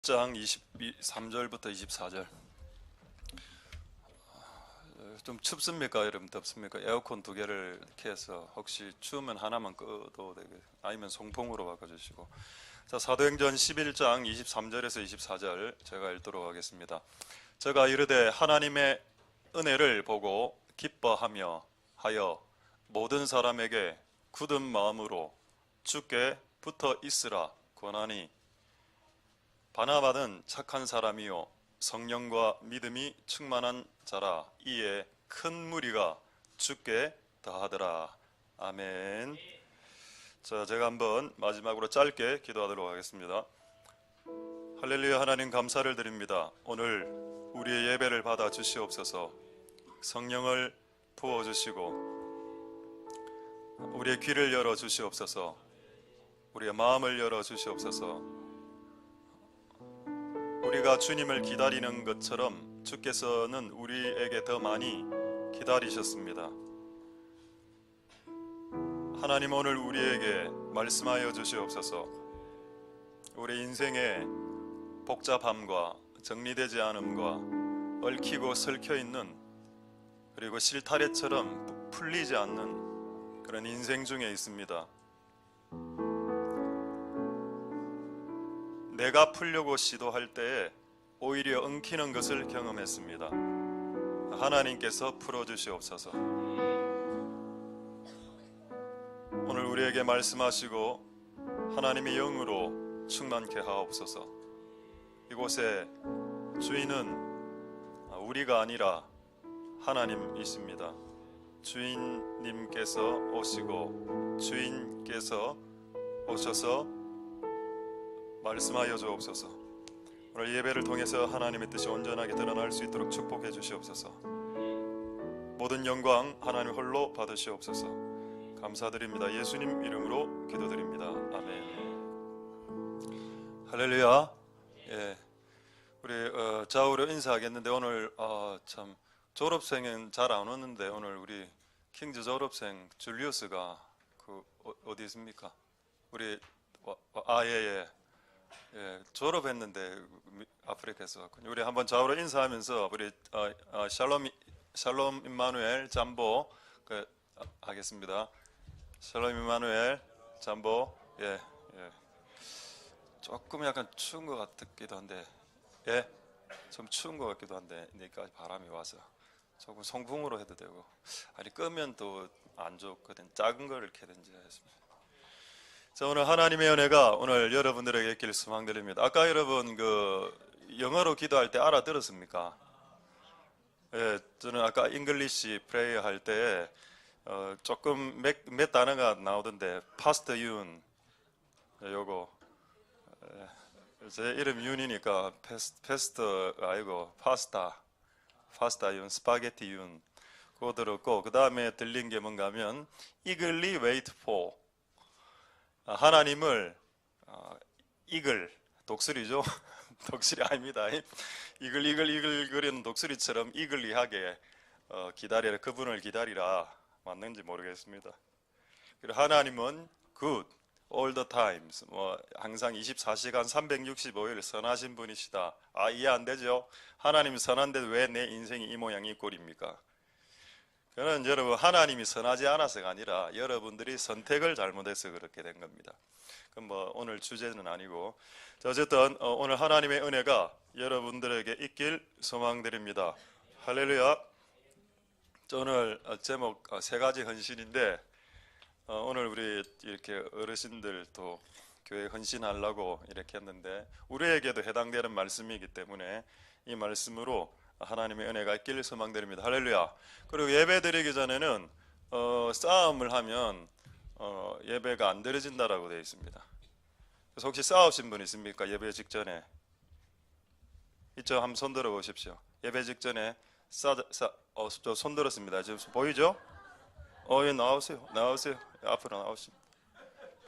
장 23절부터 24절. 좀 춥습니까? 여러분 덥습니까? 에어컨 두 개를 이렇게 해서 혹시 추우면 하나만 끄도 되게, 아니면 송풍으로 바꿔주시고. 자, 사도행전 11장 23절에서 24절 제가 읽도록 하겠습니다. 제가 이르되 하나님의 은혜를 보고 기뻐하며 하여 모든 사람에게 굳은 마음으로 주께 붙어 있으라 권하니, 바나바는 착한 사람이요 성령과 믿음이 충만한 자라. 이에 큰 무리가 주께 더하더라. 아멘. 자, 제가 한번 마지막으로 짧게 기도하도록 하겠습니다. 할렐루야. 하나님 감사를 드립니다. 오늘 우리의 예배를 받아 주시옵소서. 성령을 부어 주시고 우리의 귀를 열어 주시옵소서. 우리의 마음을 열어 주시옵소서. 우리가 주님을 기다리는 것처럼 주께서는 우리에게 더 많이 기다리셨습니다. 하나님, 오늘 우리에게 말씀하여 주시옵소서. 우리 인생의 복잡함과 정리되지 않음과 얽히고 설켜 있는, 그리고 실타래처럼 풀리지 않는 그런 인생 중에 있습니다. 내가 풀려고 시도할 때에 오히려 엉키는 것을 경험했습니다. 하나님께서 풀어주시옵소서. 오늘 우리에게 말씀하시고 하나님의 영으로 충만케 하옵소서. 이곳에 주인은 우리가 아니라 하나님이십니다. 주인님께서 오시고 주인께서 오셔서 말씀하여 주옵소서. 오늘 예배를 통해서 하나님의 뜻이 온전하게 드러날 수 있도록 축복해 주시옵소서. 모든 영광 하나님 홀로 받으시옵소서. 감사드립니다. 예수님 이름으로 기도드립니다. 아멘. 할렐루야. 예, 우리 좌우로 인사하겠는데 오늘 참 졸업생은 잘 안 오는데 오늘 우리 킹즈 졸업생 줄리우스가 어디 있습니까? 우리 예, 졸업했는데 아프리카에서 왔군요. 우리 한번 좌우로 인사하면서 우리 샬롬 임마누엘 잠보 하겠습니다. 샬롬 임마누엘 잠보. 예. 조금 약간 추운 것 같기도 한데, 예, 좀 추운 것 같기도 한데 내일까지 바람이 와서 조금 송풍으로 해도 되고, 아니 끄면 또 안 좋거든. 작은 거를 켜든지 했습니다. 자, 오늘 하나님의 은혜가 오늘 여러분들에게 있기를 소망드립니다. 아까 여러분 영어로 기도할 때 알아들었습니까? 예, 저는 아까 잉글리시 프레이어 할 때 조금 몇 단어가 나오던데, 파스터 윤, 요거 제 이름 윤이니까 페스터 아니고 파스타 윤, 스파게티 윤 그거 들었고, 그 다음에 들린 게 뭔가 하면 eagerly wait for, 하나님을 이글, 독수리죠. 독수리 아닙니다. 이글 거리는 독수리처럼 이글리하게 기다리라, 그분을 기다리라. 맞는지 모르겠습니다. 그리고 하나님은 good all the times, 항상 24시간 365일 선하신 분이시다. 이해 안 되죠? 하나님이 선한데 왜 내 인생이 이 모양 이 꼴입니까? 그는 여러분, 하나님이 선하지 않아서가 아니라 여러분들이 선택을 잘못해서 그렇게 된 겁니다. 그럼 오늘 주제는 아니고, 어쨌든 오늘 하나님의 은혜가 여러분들에게 있길 소망드립니다. 할렐루야. 오늘 제목 세 가지 헌신인데, 오늘 우리 이렇게 어르신들도 교회 헌신하려고 이렇게 했는데 우리에게도 해당되는 말씀이기 때문에 이 말씀으로 하나님의 은혜가 있기를 소망드립니다. 할렐루야. 그리고 예배 드리기 전에는 싸움을 하면 예배가 안 드려진다라고 되어 있습니다. 그래서 혹시 싸우신 분 있습니까? 예배 직전에 있죠? 한번 손 들어 보십시오. 예배 직전에 저 손 들었습니다. 지금 보이죠? 예, 나오세요. 앞으로 나오시면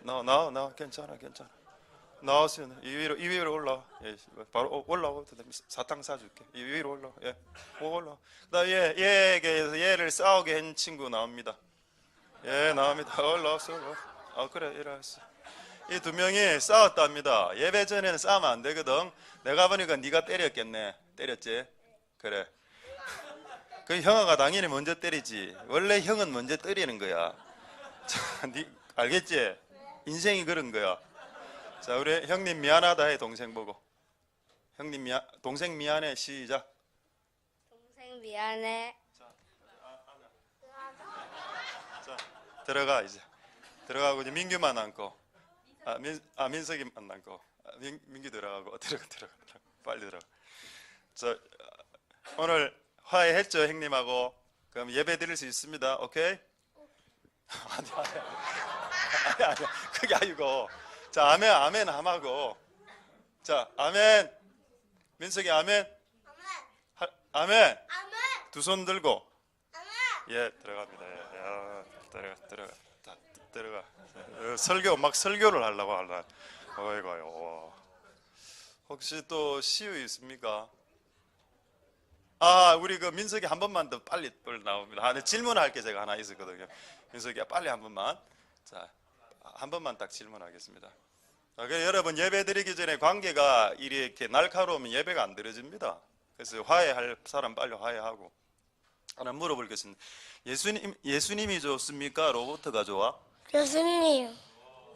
나와 괜찮아. 나오세요. 이 위로 올라. 예, 바로 올라오도 됩니다. 사탕 사줄게. 이 위로 올라. 예, 올라. 그다음 얘에게서 얘를 싸우게 한 친구 나옵니다. 예, 나옵니다. 올라왔어. 그래, 일어났어. 이 두 명이 싸웠답니다. 예배 전에는 싸우면 안 되거든. 내가 보니까 네가 때렸겠네. 때렸지? 그래. 그 형아가 당연히 먼저 때리지. 원래 형은 먼저 때리는 거야. 자, 네 알겠지? 인생이 그런 거야. 자, 우리 형님 미안하다 해. 동생 보고. 형님 동생 미안해. 시작. 동생 미안해. 자, 들어가 이제. 들어가고 이제 민규만 안고. 민석이만 안고. 민규 들어가고. 들어가. 빨리 들어가. 자, 오늘 화해했죠, 형님하고? 그럼 예배 드릴 수 있습니다. 오케이? 아니. 그게 아니고. 자, 아멘 함하고. 자, 아멘. 민석이 아멘. 아멘. 두 손 들고. 예, 들어갑니다. 예, 들어가. 설교, 막 설교를 하려고 하나. 어이구요. 혹시 또 시유 있습니까? 우리 그 민석이 한 번만 더 빨리 나옵니다. 질문할 게 제가 하나 있었거든요. 민석이가 빨리 한 번만. 자, 한 번만 딱 질문하겠습니다. 여러분 예배 드리기 전에 관계가 이렇게 날카로우면 예배가 안 드려집니다. 그래서 화해할 사람 빨리 화해하고. 하나 물어볼 게 있습니다. 예수님이 좋습니까? 로버트가 좋아? 교수님.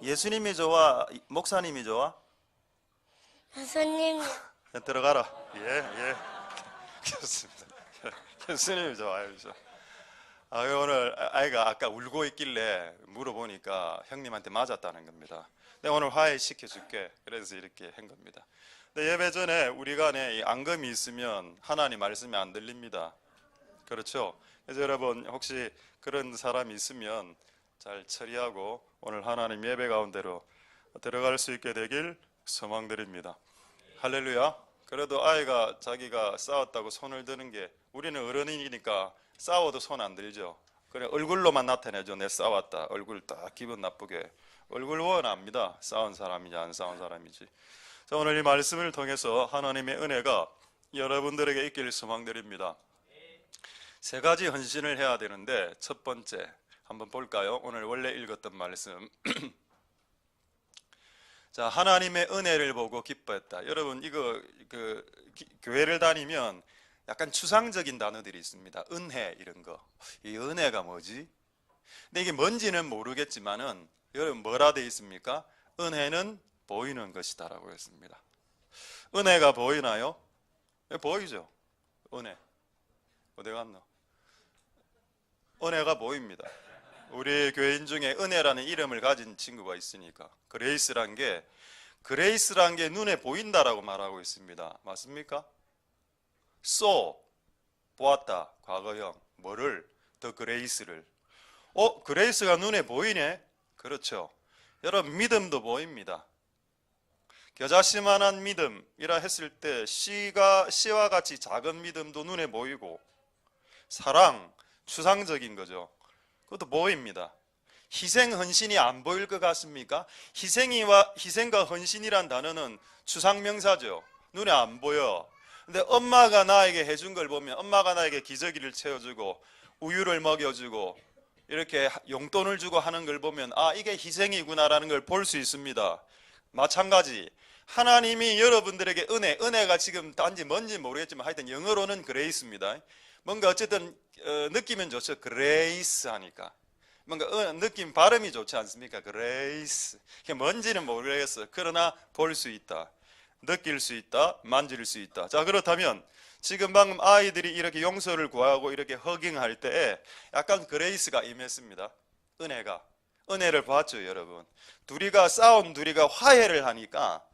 예수님이 좋아? 목사님이 좋아? 교수님. 들어가라. 예. 좋습니다. 교수님이 좋아요. 오늘 아이가 아까 울고 있길래 물어보니까 형님한테 맞았다는 겁니다. 내가 오늘 화해시켜줄게. 그래서 이렇게 한 겁니다. 근데 예배 전에 우리가 안에 앙금이 있으면 하나님 말씀이 안 들립니다. 그렇죠? 그래서 여러분 혹시 그런 사람이 있으면 잘 처리하고 오늘 하나님 예배 가운데로 들어갈 수 있게 되길 소망드립니다. 할렐루야. 그래도 아이가 자기가 싸웠다고 손을 드는 게, 우리는 어른이니까 싸워도 손 안 들죠. 그래 얼굴로만 나타내죠. 내 싸웠다. 얼굴 딱 기분 나쁘게. 얼굴 원합니다. 싸운 사람이지 안 싸운 사람이지. 자, 오늘 이 말씀을 통해서 하나님의 은혜가 여러분들에게 있기를 소망드립니다. 세 가지 헌신을 해야 되는데 첫 번째 한번 볼까요? 오늘 원래 읽었던 말씀. 자, 하나님의 은혜를 보고 기뻐했다. 여러분 이거 교회를 다니면 약간 추상적인 단어들이 있습니다. 은혜 이런 거. 이 은혜가 뭐지? 근데 이게 뭔지는 모르겠지만은 여러분 뭐라 돼 있습니까? 은혜는 보이는 것이다라고 했습니다. 은혜가 보이나요? 보이죠. 은혜. 어디 갔노? 은혜가 보입니다. 우리 교인 중에 은혜라는 이름을 가진 친구가 있으니까 그레이스란 게 눈에 보인다라고 말하고 있습니다. 맞습니까? 보았다. 과거형. 뭐를? 더 그레이스를. 그레이스가 눈에 보이네? 그렇죠. 여러분 믿음도 보입니다. 겨자씨만한 믿음이라 했을 때 씨와 같이 작은 믿음도 눈에 보이고, 사랑, 추상적인 거죠. 그것도 보입니다. 희생, 헌신이 안 보일 것 같습니까? 희생과 헌신이란 단어는 추상명사죠. 눈에 안 보여. 근데 엄마가 나에게 해준 걸 보면, 엄마가 나에게 기저귀를 채워주고 우유를 먹여주고 이렇게 용돈을 주고 하는 걸 보면 이게 희생이구나라는 걸 볼 수 있습니다. 마찬가지 하나님이 여러분들에게 은혜가 지금 단지 뭔지 모르겠지만 하여튼 영어로는 그레이스입니다. 뭔가 어쨌든 느끼면 좋죠. 그레이스 하니까 뭔가 느낌 발음이 좋지 않습니까? 그레이스. 그게 뭔지는 모르겠어요. 그러나 볼 수 있다, 느낄 수 있다, 만질 수 있다. 자, 그렇다면 지금 방금 아이들이 이렇게 용서를 구하고 이렇게 허깅할 때에 약간 그레이스가 임했습니다. 은혜를 봤죠, 여러분. 싸운 둘이가 화해를 하니까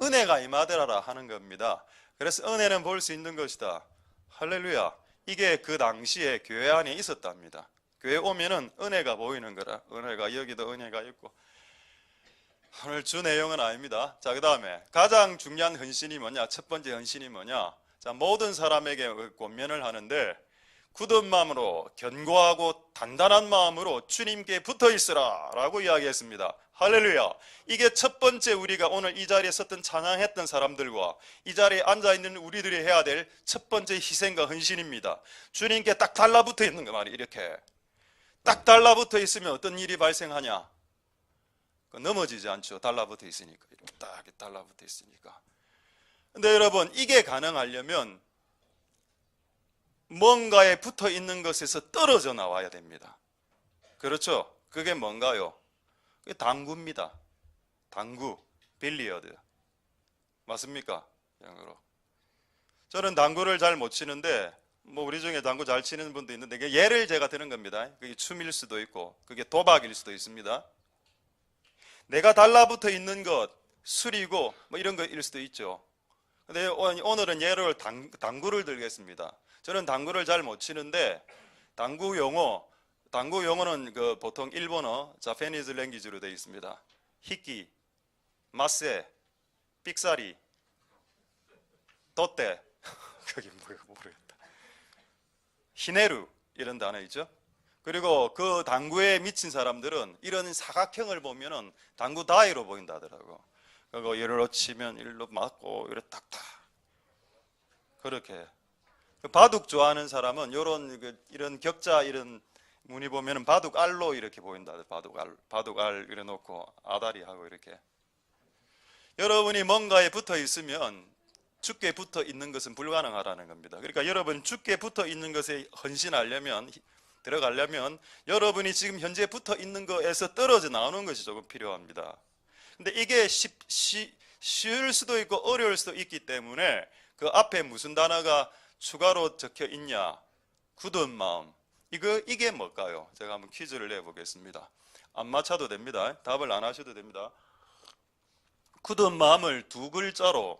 은혜가 임하더라 하는 겁니다. 그래서 은혜는 볼 수 있는 것이다. 할렐루야. 이게 그 당시에 교회 안에 있었답니다. 교회 오면은 은혜가 보이는 거라. 은혜가 여기도 은혜가 있고. 오늘 주 내용은 아닙니다. 자, 그 다음에 가장 중요한 헌신이 뭐냐? 첫 번째 헌신이 뭐냐? 자, 모든 사람에게 권면을 하는데 굳은 마음으로 견고하고 단단한 마음으로 주님께 붙어 있으라 라고 이야기했습니다. 할렐루야. 이게 첫 번째 우리가 오늘 이 자리에 섰던 찬양했던 사람들과 이 자리에 앉아있는 우리들이 해야 될 첫 번째 희생과 헌신입니다. 주님께 딱 달라붙어 있는 거 말이에요. 이렇게 딱 달라붙어 있으면 어떤 일이 발생하냐? 넘어지지 않죠. 달라붙어 있으니까. 이렇게 딱 달라붙어 있으니까. 근데 여러분, 이게 가능하려면 뭔가에 붙어 있는 것에서 떨어져 나와야 됩니다. 그렇죠? 그게 뭔가요? 그게 당구입니다. 당구, 빌리어드. 맞습니까? 영어로. 저는 당구를 잘 못 치는데 뭐 우리 중에 당구 잘 치는 분도 있는데 이게 예를 제가 드는 겁니다. 그게 춤일 수도 있고 그게 도박일 수도 있습니다. 내가 달라붙어 있는 것, 술이고 뭐 이런 것일 수도 있죠. 근데 오늘은 예를 당구를 들겠습니다. 저는 당구를 잘 못 치는데 당구 용어는 그 보통 일본어, 자페니즈 랭귀지로 되어 있습니다. 히키, 마세, 삑사리, 돛대, 그게 뭐야 모르겠다. 히네루 이런 단어 있죠. 그리고 그 당구에 미친 사람들은 이런 사각형을 보면은 당구 다이로 보인다 하더라고. 그리고 일로 치면 일로 맞고 이렇게 딱딱 그렇게. 바둑 좋아하는 사람은 이런 격자 이런 무늬 보면은 바둑 알로 이렇게 보인다. 바둑 알 이래 놓고 아다리 하고 이렇게. 여러분이 뭔가에 붙어 있으면 죽게 붙어 있는 것은 불가능하다는 겁니다. 그러니까 여러분 죽게 붙어 있는 것에 들어가려면 여러분이 지금 현재 붙어 있는 것에서 떨어져 나오는 것이 조금 필요합니다. 근데 이게 쉬울 수도 있고 어려울 수도 있기 때문에 그 앞에 무슨 단어가 추가로 적혀 있냐? 굳은 마음. 이게 뭘까요? 제가 한번 퀴즈를 내보겠습니다. 안 맞춰도 됩니다. 답을 안 하셔도 됩니다. 굳은 마음을 두 글자로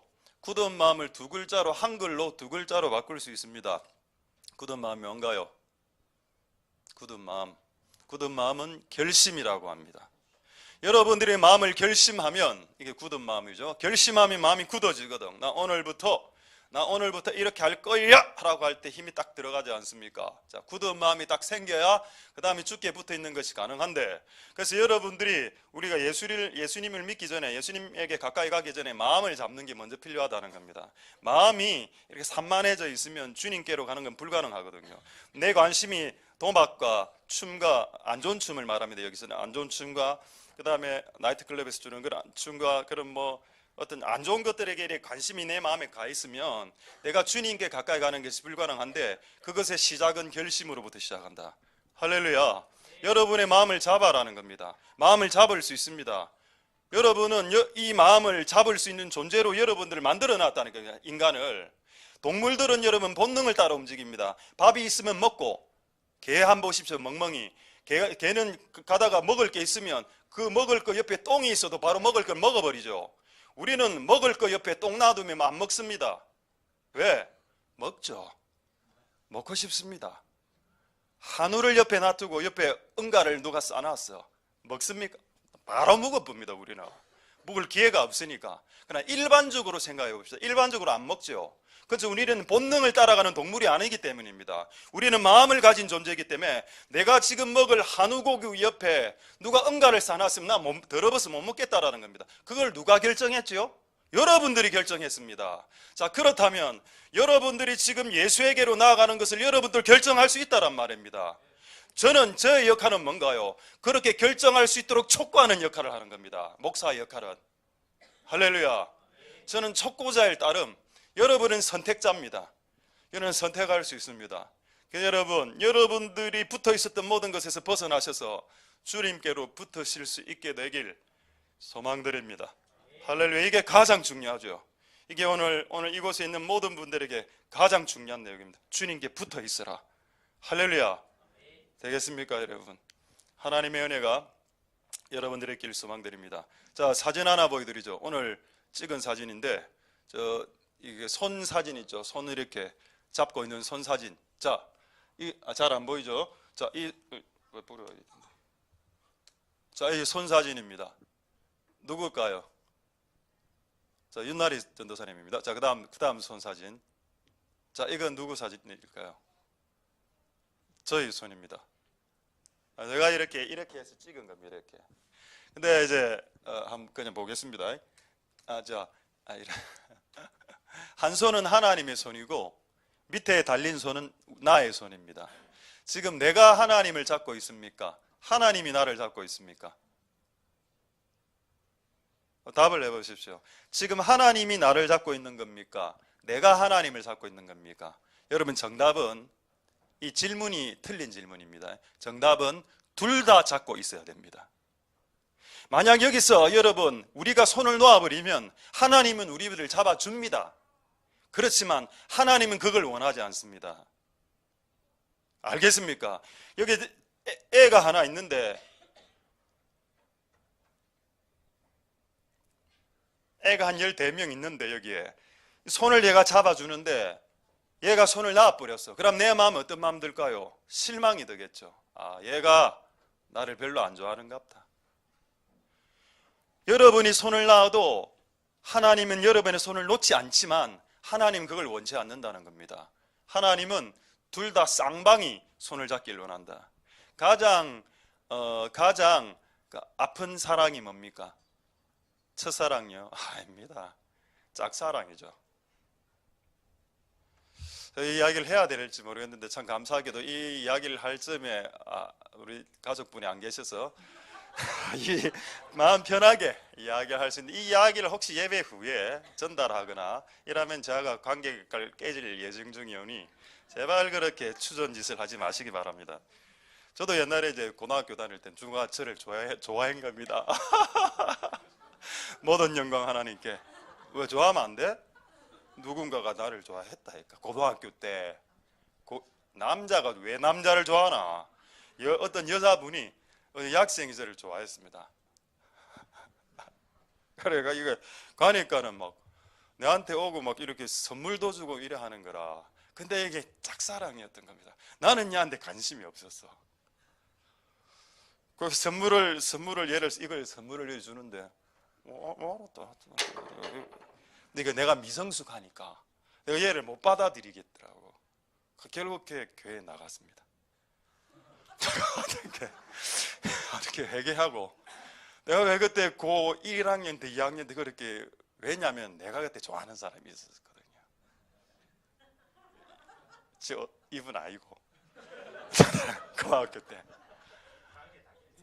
한글로 두 글자로 바꿀 수 있습니다. 굳은 마음이 뭔가요? 굳은 마음은 결심이라고 합니다. 여러분들의 마음을 결심하면 이게 굳은 마음이죠. 결심하면 마음이 굳어지거든. 나 오늘부터 이렇게 할 거야 라고 할 때 힘이 딱 들어가지 않습니까? 자, 굳은 마음이 딱 생겨야 그 다음에 죽게 붙어 있는 것이 가능한데, 그래서 여러분들이 우리가 예수님을 믿기 전에, 예수님에게 가까이 가기 전에 마음을 잡는 게 먼저 필요하다는 겁니다. 마음이 이렇게 산만해져 있으면 주님께로 가는 건 불가능하거든요. 내 관심이 도박과 춤과 안 좋은 춤을 말합니다. 여기서는 안 좋은 춤과 그 다음에 나이트클럽에서 주는 그런 춤과 그런 뭐 어떤 안 좋은 것들에게 관심이 내 마음에 가 있으면 내가 주님께 가까이 가는 것이 불가능한데, 그것의 시작은 결심으로부터 시작한다. 할렐루야. 여러분의 마음을 잡아라는 겁니다. 마음을 잡을 수 있습니다. 여러분은 이 마음을 잡을 수 있는 존재로 여러분들을 만들어 놨다는 거예요. 인간을. 동물들은 여러분 본능을 따라 움직입니다. 밥이 있으면 먹고, 개 한번 보십시오. 멍멍이. 개는 가다가 먹을 게 있으면 그 먹을 거 옆에 똥이 있어도 바로 먹을 걸 먹어버리죠. 우리는 먹을 거 옆에 똥 놔두면 안 먹습니다. 왜? 먹죠. 먹고 싶습니다. 한우를 옆에 놔두고 옆에 응가를 누가 싸놨어. 먹습니까? 바로 먹어봅니다. 우리는. 먹을 기회가 없으니까. 그러나 일반적으로 생각해 봅시다. 일반적으로 안 먹죠. 그래서 우리는 본능을 따라가는 동물이 아니기 때문입니다. 우리는 마음을 가진 존재이기 때문에 내가 지금 먹을 한우고기 옆에 누가 응가를 싸놨으면 나 더러워서 못 먹겠다라는 겁니다. 그걸 누가 결정했죠? 여러분들이 결정했습니다. 자, 그렇다면 여러분들이 지금 예수에게로 나아가는 것을 여러분들 결정할 수 있다란 말입니다. 저는 저의 역할은 뭔가요? 그렇게 결정할 수 있도록 촉구하는 역할을 하는 겁니다. 목사의 역할은. 할렐루야. 저는 촉구자일 따름, 여러분은 선택자입니다. 여러분은 선택할 수 있습니다. 여러분들이 붙어 있었던 모든 것에서 벗어나셔서 주님께로 붙으실 수 있게 되길 소망드립니다. 할렐루야. 이게 가장 중요하죠. 이게 오늘 이곳에 있는 모든 분들에게 가장 중요한 내용입니다. 주님께 붙어 있으라. 할렐루야. 되겠습니까, 여러분? 하나님의 은혜가 여러분들의 길 소망드립니다. 자, 사진 하나 보여드리죠. 오늘 찍은 사진인데, 이게 손 사진 있죠. 손을 이렇게 잡고 있는 손 사진. 자, 잘 안 보이죠? 자, 이 손 사진입니다. 누굴까요? 자, 윤나리 전도사님입니다. 자, 그다음 손 사진. 자, 이건 누구 사진일까요? 저희 손입니다. 제가 이렇게 해서 찍은 겁니다. 이렇게. 근데 이제 한번 그냥 보겠습니다. 한 손은 하나님의 손이고 밑에 달린 손은 나의 손입니다. 지금 내가 하나님을 잡고 있습니까? 하나님이 나를 잡고 있습니까? 답을 내보십시오. 지금 하나님이 나를 잡고 있는 겁니까? 내가 하나님을 잡고 있는 겁니까? 여러분, 정답은, 이 질문이 틀린 질문입니다. 정답은 둘 다 잡고 있어야 됩니다. 만약 여기서 여러분 우리가 손을 놓아버리면 하나님은 우리를 잡아줍니다. 그렇지만 하나님은 그걸 원하지 않습니다. 알겠습니까? 여기 애가 하나 있는데, 애가 한 14명 있는데 여기에 손을 얘가 잡아주는데 얘가 손을 놔버렸어. 그럼 내 마음은 어떤 마음 들까요? 실망이 되겠죠. 아, 얘가 나를 별로 안 좋아하는가 보다. 여러분이 손을 놔도 하나님은 여러분의 손을 놓지 않지만 하나님은 그걸 원치 않는다는 겁니다. 하나님은 둘 다 쌍방이 손을 잡길 원한다. 가장 아픈 사랑이 뭡니까? 첫사랑이요? 아닙니다. 짝사랑이죠. 이 이야기를 해야 될지 모르겠는데 참 감사하게도 이 이야기를 할 쯤에 우리 가족분이 안 계셔서 이 마음 편하게 이야기할 수 있는, 이 이야기를 혹시 예배 후에 전달하거나 이러면 제가 관계가 깨질 예정 중이오니 제발 그렇게 추전짓을 하지 마시기 바랍니다. 저도 옛날에 이제 고등학교 다닐 땐 주가 저를 좋아한 겁니다. 모든 영광 하나님께. 왜 좋아하면 안 돼? 누군가가 나를 좋아했다니까. 고등학교 때 남자가 왜 남자를 좋아하나? 어떤 여자분이 학생이 저를 좋아했습니다. 그래가 이거 가니까는 막 내한테 오고 막 이렇게 선물도 주고 이래 하는 거라. 근데 이게 짝사랑이었던 겁니다. 나는 얘한테 관심이 없었어. 그 선물을 이걸 선물을 주는데 근데 내가 미성숙하니까 내가 얘를 못 받아들이겠더라고. 결국 교회에 나갔습니다. 어떻게 회개하고, 내가 왜 그때 고 1학년 때 2학년 때 그렇게, 왜냐면 내가 그때 좋아하는 사람이 있었거든요. 이분 아니고 고등학교 때.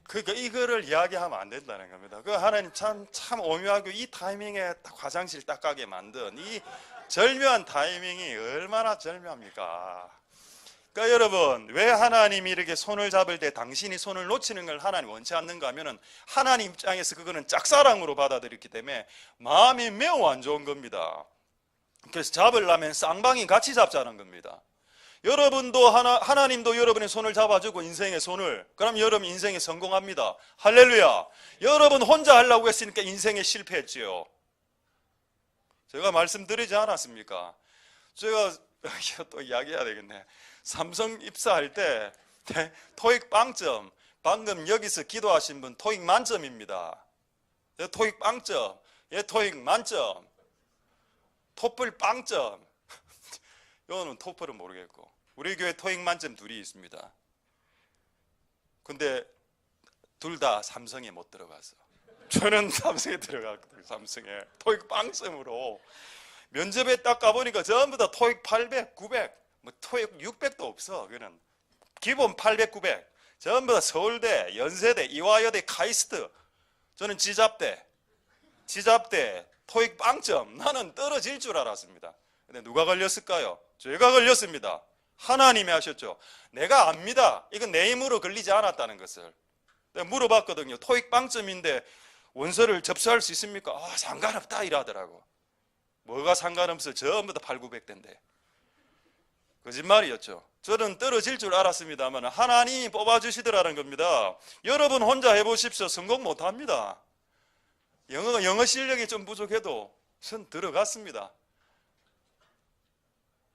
그러니까 이거를 이야기하면 안 된다는 겁니다. 그 하나님 참 오묘하게 이 타이밍에 딱 화장실 딱 가게 만든 이 절묘한 타이밍이 얼마나 절묘합니까? 그러니까 여러분, 왜 하나님이 이렇게 손을 잡을 때 당신이 손을 놓치는 걸 하나님 원치 않는가 하면은 하나님 입장에서 그거는 짝사랑으로 받아들였기 때문에 마음이 매우 안 좋은 겁니다. 그래서 잡으려면 쌍방이 같이 잡자는 겁니다. 여러분도 하나님도 여러분의 손을 잡아주고 인생의 손을, 그럼 여러분 인생에 성공합니다. 할렐루야. 여러분 혼자 하려고 했으니까 인생에 실패했지요. 제가 말씀드리지 않았습니까? 제가 또 이야기해야 되겠네. 삼성 입사할 때 토익 빵점, 방금 여기서 기도하신 분 토익 만점입니다. 토익 빵점, 토익 만점, 토플 빵점. 이거는 토플은 모르겠고, 우리 교회 토익 만점 둘이 있습니다. 근데 둘 다 삼성에 못 들어가서, 저는 삼성에 들어갔거든요. 삼성에 토익 빵점으로 면접에 딱 가보니까 전부 다 토익 800, 900, 뭐 토익 600도 없어. 그는 기본 800, 900 전부 다 서울대, 연세대, 이화여대, 카이스트. 저는 지잡대 토익 빵점. 나는 떨어질 줄 알았습니다. 근데 누가 걸렸을까요? 죄가 걸렸습니다. 하나님이 하셨죠. 내가 압니다. 이건 내 힘으로 걸리지 않았다는 것을. 내가 물어봤거든요. 토익 빵점인데 원서를 접수할 수 있습니까? 상관없다 이러더라고. 뭐가 상관없어? 전부 다 8, 900대인데. 거짓말이었죠. 저는 떨어질 줄 알았습니다만 하나님이 뽑아주시더라는 겁니다. 여러분 혼자 해보십시오. 성공 못합니다. 영어 실력이 좀 부족해도 전 들어갔습니다.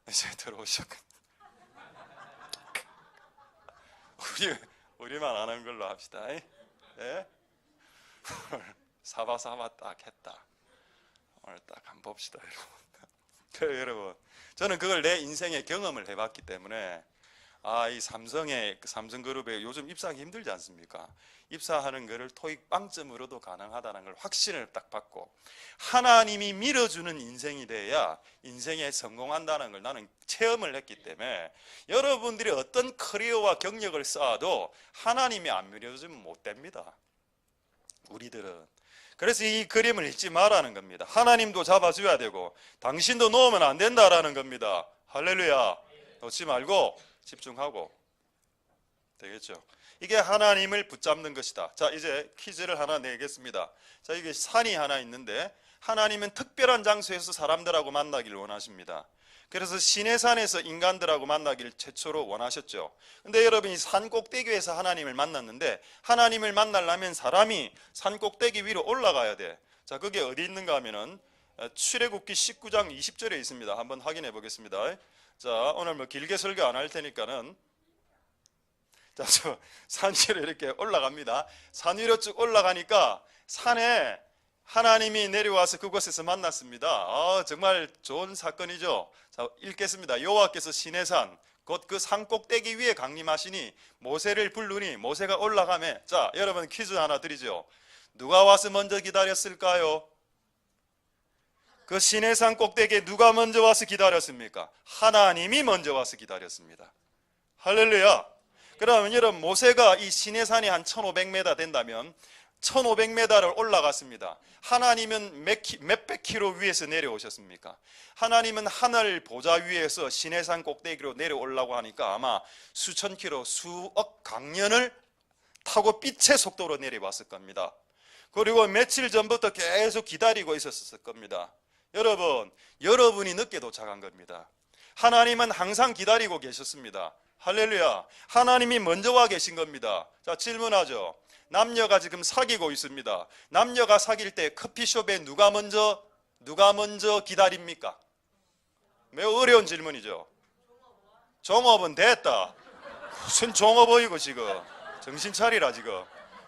이제 들어오셨군. 우리만 아는 걸로 합시다. 네? 사바사바 딱 했다. 오늘 딱 한번 봅시다, 여러분. 그래요, 여러분. 저는 그걸 내 인생의 경험을 해봤기 때문에 이 삼성그룹에 요즘 입사하기 힘들지 않습니까? 입사하는 거를 토익 빵점으로도 가능하다는 걸 확신을 딱 받고, 하나님이 밀어주는 인생이 돼야 인생에 성공한다는 걸 나는 체험을 했기 때문에, 여러분들이 어떤 커리어와 경력을 쌓아도 하나님이 안 밀어주면 못 됩니다. 우리들은. 그래서 이 그림을 잊지 말라는 겁니다. 하나님도 잡아줘야 되고 당신도 놓으면 안 된다라는 겁니다. 할렐루야. 놓지 말고 집중하고 되겠죠. 이게 하나님을 붙잡는 것이다. 자, 이제 퀴즈를 하나 내겠습니다. 자, 이게 산이 하나 있는데 하나님은 특별한 장소에서 사람들하고 만나기를 원하십니다. 그래서 시내산에서 인간들하고 만나기를 최초로 원하셨죠. 근데 여러분이 산 꼭대기에서 하나님을 만났는데 하나님을 만나려면 사람이 산 꼭대기 위로 올라가야 돼. 자, 그게 어디 있는가 하면은 출애굽기 19장 20절에 있습니다. 한번 확인해 보겠습니다. 자, 오늘 뭐 길게 설교 안 할 테니까는 자, 저 산 위로 이렇게 올라갑니다. 산 위로 쭉 올라가니까 산에 하나님이 내려와서 그곳에서 만났습니다. 정말 좋은 사건이죠. 자, 읽겠습니다. 여호와께서 시내산 곧 그 산 꼭대기 위에 강림하시니 모세를 부르니 모세가 올라가매. 자, 여러분 퀴즈 하나 드리죠. 누가 와서 먼저 기다렸을까요? 그 시내산 꼭대기에 누가 먼저 와서 기다렸습니까? 하나님이 먼저 와서 기다렸습니다. 할렐루야. 그러면 여러분 모세가 이 시내산이 한 1500m 된다면 1500m를 올라갔습니다. 하나님은 몇백 킬로 위에서 내려오셨습니까? 하나님은 하늘 보좌 위에서 시내산 꼭대기로 내려오려고 하니까 아마 수천 킬로, 수억 강년을 타고 빛의 속도로 내려왔을 겁니다. 그리고 며칠 전부터 계속 기다리고 있었을 겁니다. 여러분이 늦게 도착한 겁니다. 하나님은 항상 기다리고 계셨습니다. 할렐루야. 하나님이 먼저 와 계신 겁니다. 자, 질문하죠. 남녀가 지금 사귀고 있습니다. 남녀가 사귈 때 커피숍에 누가 먼저 기다립니까? 매우 어려운 질문이죠. 종업은 됐다. 무슨 종업이고 지금. 정신 차리라 지금.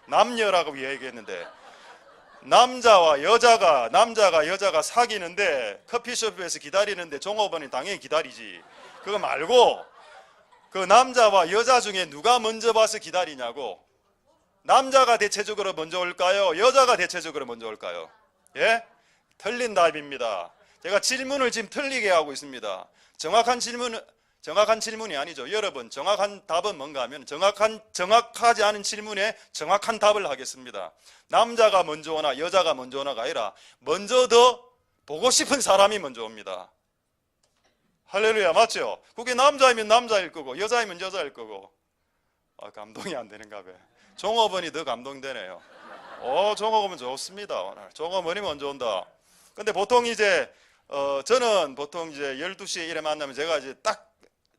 남녀라고 얘기했는데 남자가 여자가 사귀는데 커피숍에서 기다리는데 종업원이 당연히 기다리지. 그거 말고 그 남자와 여자 중에 누가 먼저 와서 기다리냐고. 남자가 대체적으로 먼저 올까요? 여자가 대체적으로 먼저 올까요? 예? 틀린 답입니다. 제가 질문을 지금 틀리게 하고 있습니다. 정확한 질문이 아니죠. 여러분, 정확한 답은 뭔가 하면 정확하지 않은 질문에 정확한 답을 하겠습니다. 남자가 먼저 오나 여자가 먼저 오나가 아니라 먼저 더 보고 싶은 사람이 먼저 옵니다. 할렐루야, 맞죠? 그게 남자이면 남자일 거고 여자이면 여자일 거고. 감동이 안 되는가 봐. 종업원이 더 감동되네요. 종업원 좋습니다. 오늘 종업원이 먼저 온다. 근데 보통 이제 저는 보통 이제 12시에 이래 만나면 제가 이제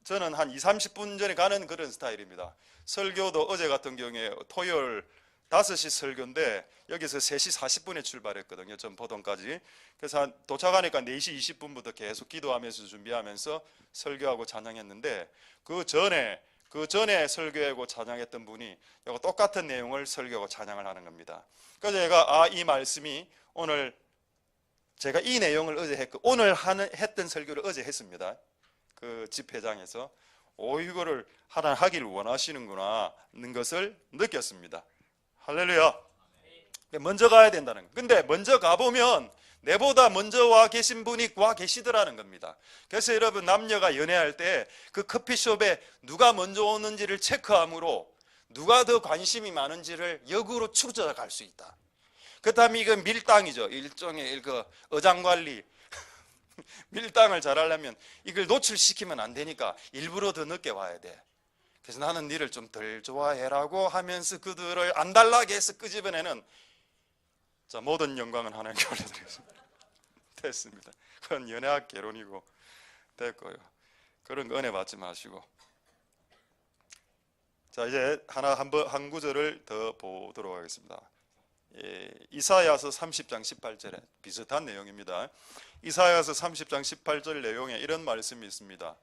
저는 한 20-30분 전에 가는 그런 스타일입니다. 설교도 어제 같은 경우에 토요일 5시 설교인데 여기서 3시 40분에 출발했거든요. 전 보통까지. 그래서 도착하니까 4시 20분부터 계속 기도하면서 준비하면서 설교하고 찬양했는데 그 전에 설교하고 찬양했던 분이 이거 똑같은 내용을 설교하고 찬양을 하는 겁니다. 그래서 제가 이 말씀이 오늘 제가 이 내용을 어제 했고 오늘 했던 설교를 어제 했습니다. 그 집회장에서 이거를 하나 하기를 원하시는구나 하는 것을 느꼈습니다. 할렐루야. 먼저 가야 된다는 거. 근데 먼저 가보면 내보다 먼저 와 계신 분이 와 계시더라는 겁니다. 그래서 여러분 남녀가 연애할 때 그 커피숍에 누가 먼저 오는지를 체크함으로 누가 더 관심이 많은지를 역으로 추적할 수 있다. 그 다음에 이건 밀당이죠. 일종의 그 어장관리. 밀당을 잘하려면 이걸 노출시키면 안 되니까 일부러 더 늦게 와야 돼. 그래서 나는 니를 좀 덜 좋아해라고 하면서 그들을 안달나게 해서 끄집어내는 자, 모든 영광은 하나님께 올려드리겠습니다. 됐습니다. 그건 연애학 개론이고 됐고요. 그런 거 은혜 받지 마시고. 자, 이제 한 구절을 더 보도록 하겠습니다. 이사야서 30장 18절에 비슷한 내용입니다. 이사야서 30장 18절 내용에 이런 말씀이 있습니다.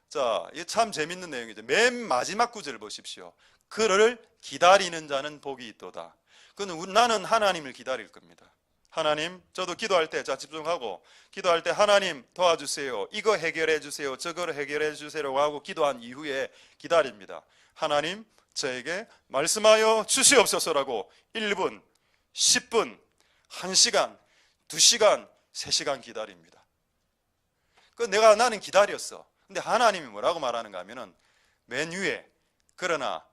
자, 이게 참 재밌는 내용이죠. 맨 마지막 구절 보십시오. 그를 기다리는 자는 복이 있도다. 그는 나는 하나님을 기다릴 겁니다. 하나님, 저도 기도할 때, 자 집중하고 기도할 때 하나님 도와주세요. 이거 해결해 주세요. 저거를 해결해 주세요라고 하고 기도한 이후에 기다립니다. 하나님, 저에게 말씀하여 주시옵소서라고 1분, 10분, 1시간, 2시간, 3시간 기다립니다. 나는 기다렸어. 근데 하나님이 뭐라고 말하는가 하면은 맨 위에 그러나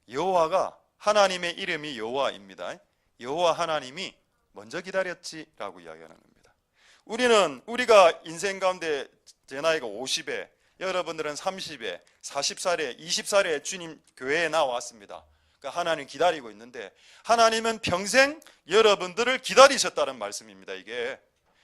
여호와가 하나님의 이름이 여호와입니다. 여호와 하나님이 먼저 기다렸지라고 이야기하는 겁니다. 우리가 인생 가운데 제 나이가 50에, 여러분들은 30에, 40살에, 20살에 주님 교회에 나왔습니다. 그러니까 하나님 기다리고 있는데 하나님은 평생 여러분들을 기다리셨다는 말씀입니다. 이게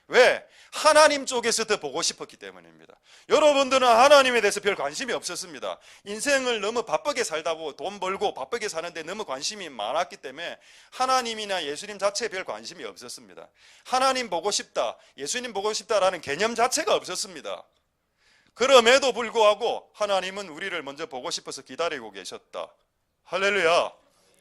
왜? 하나님 쪽에서 더 보고 싶었기 때문입니다. 여러분들은 하나님에 대해서 별 관심이 없었습니다. 인생을 너무 바쁘게 살다 보고 돈 벌고 바쁘게 사는데 너무 관심이 많았기 때문에 하나님이나 예수님 자체에 별 관심이 없었습니다. 하나님 보고 싶다, 예수님 보고 싶다라는 개념 자체가 없었습니다. 그럼에도 불구하고 하나님은 우리를 먼저 보고 싶어서 기다리고 계셨다. 할렐루야.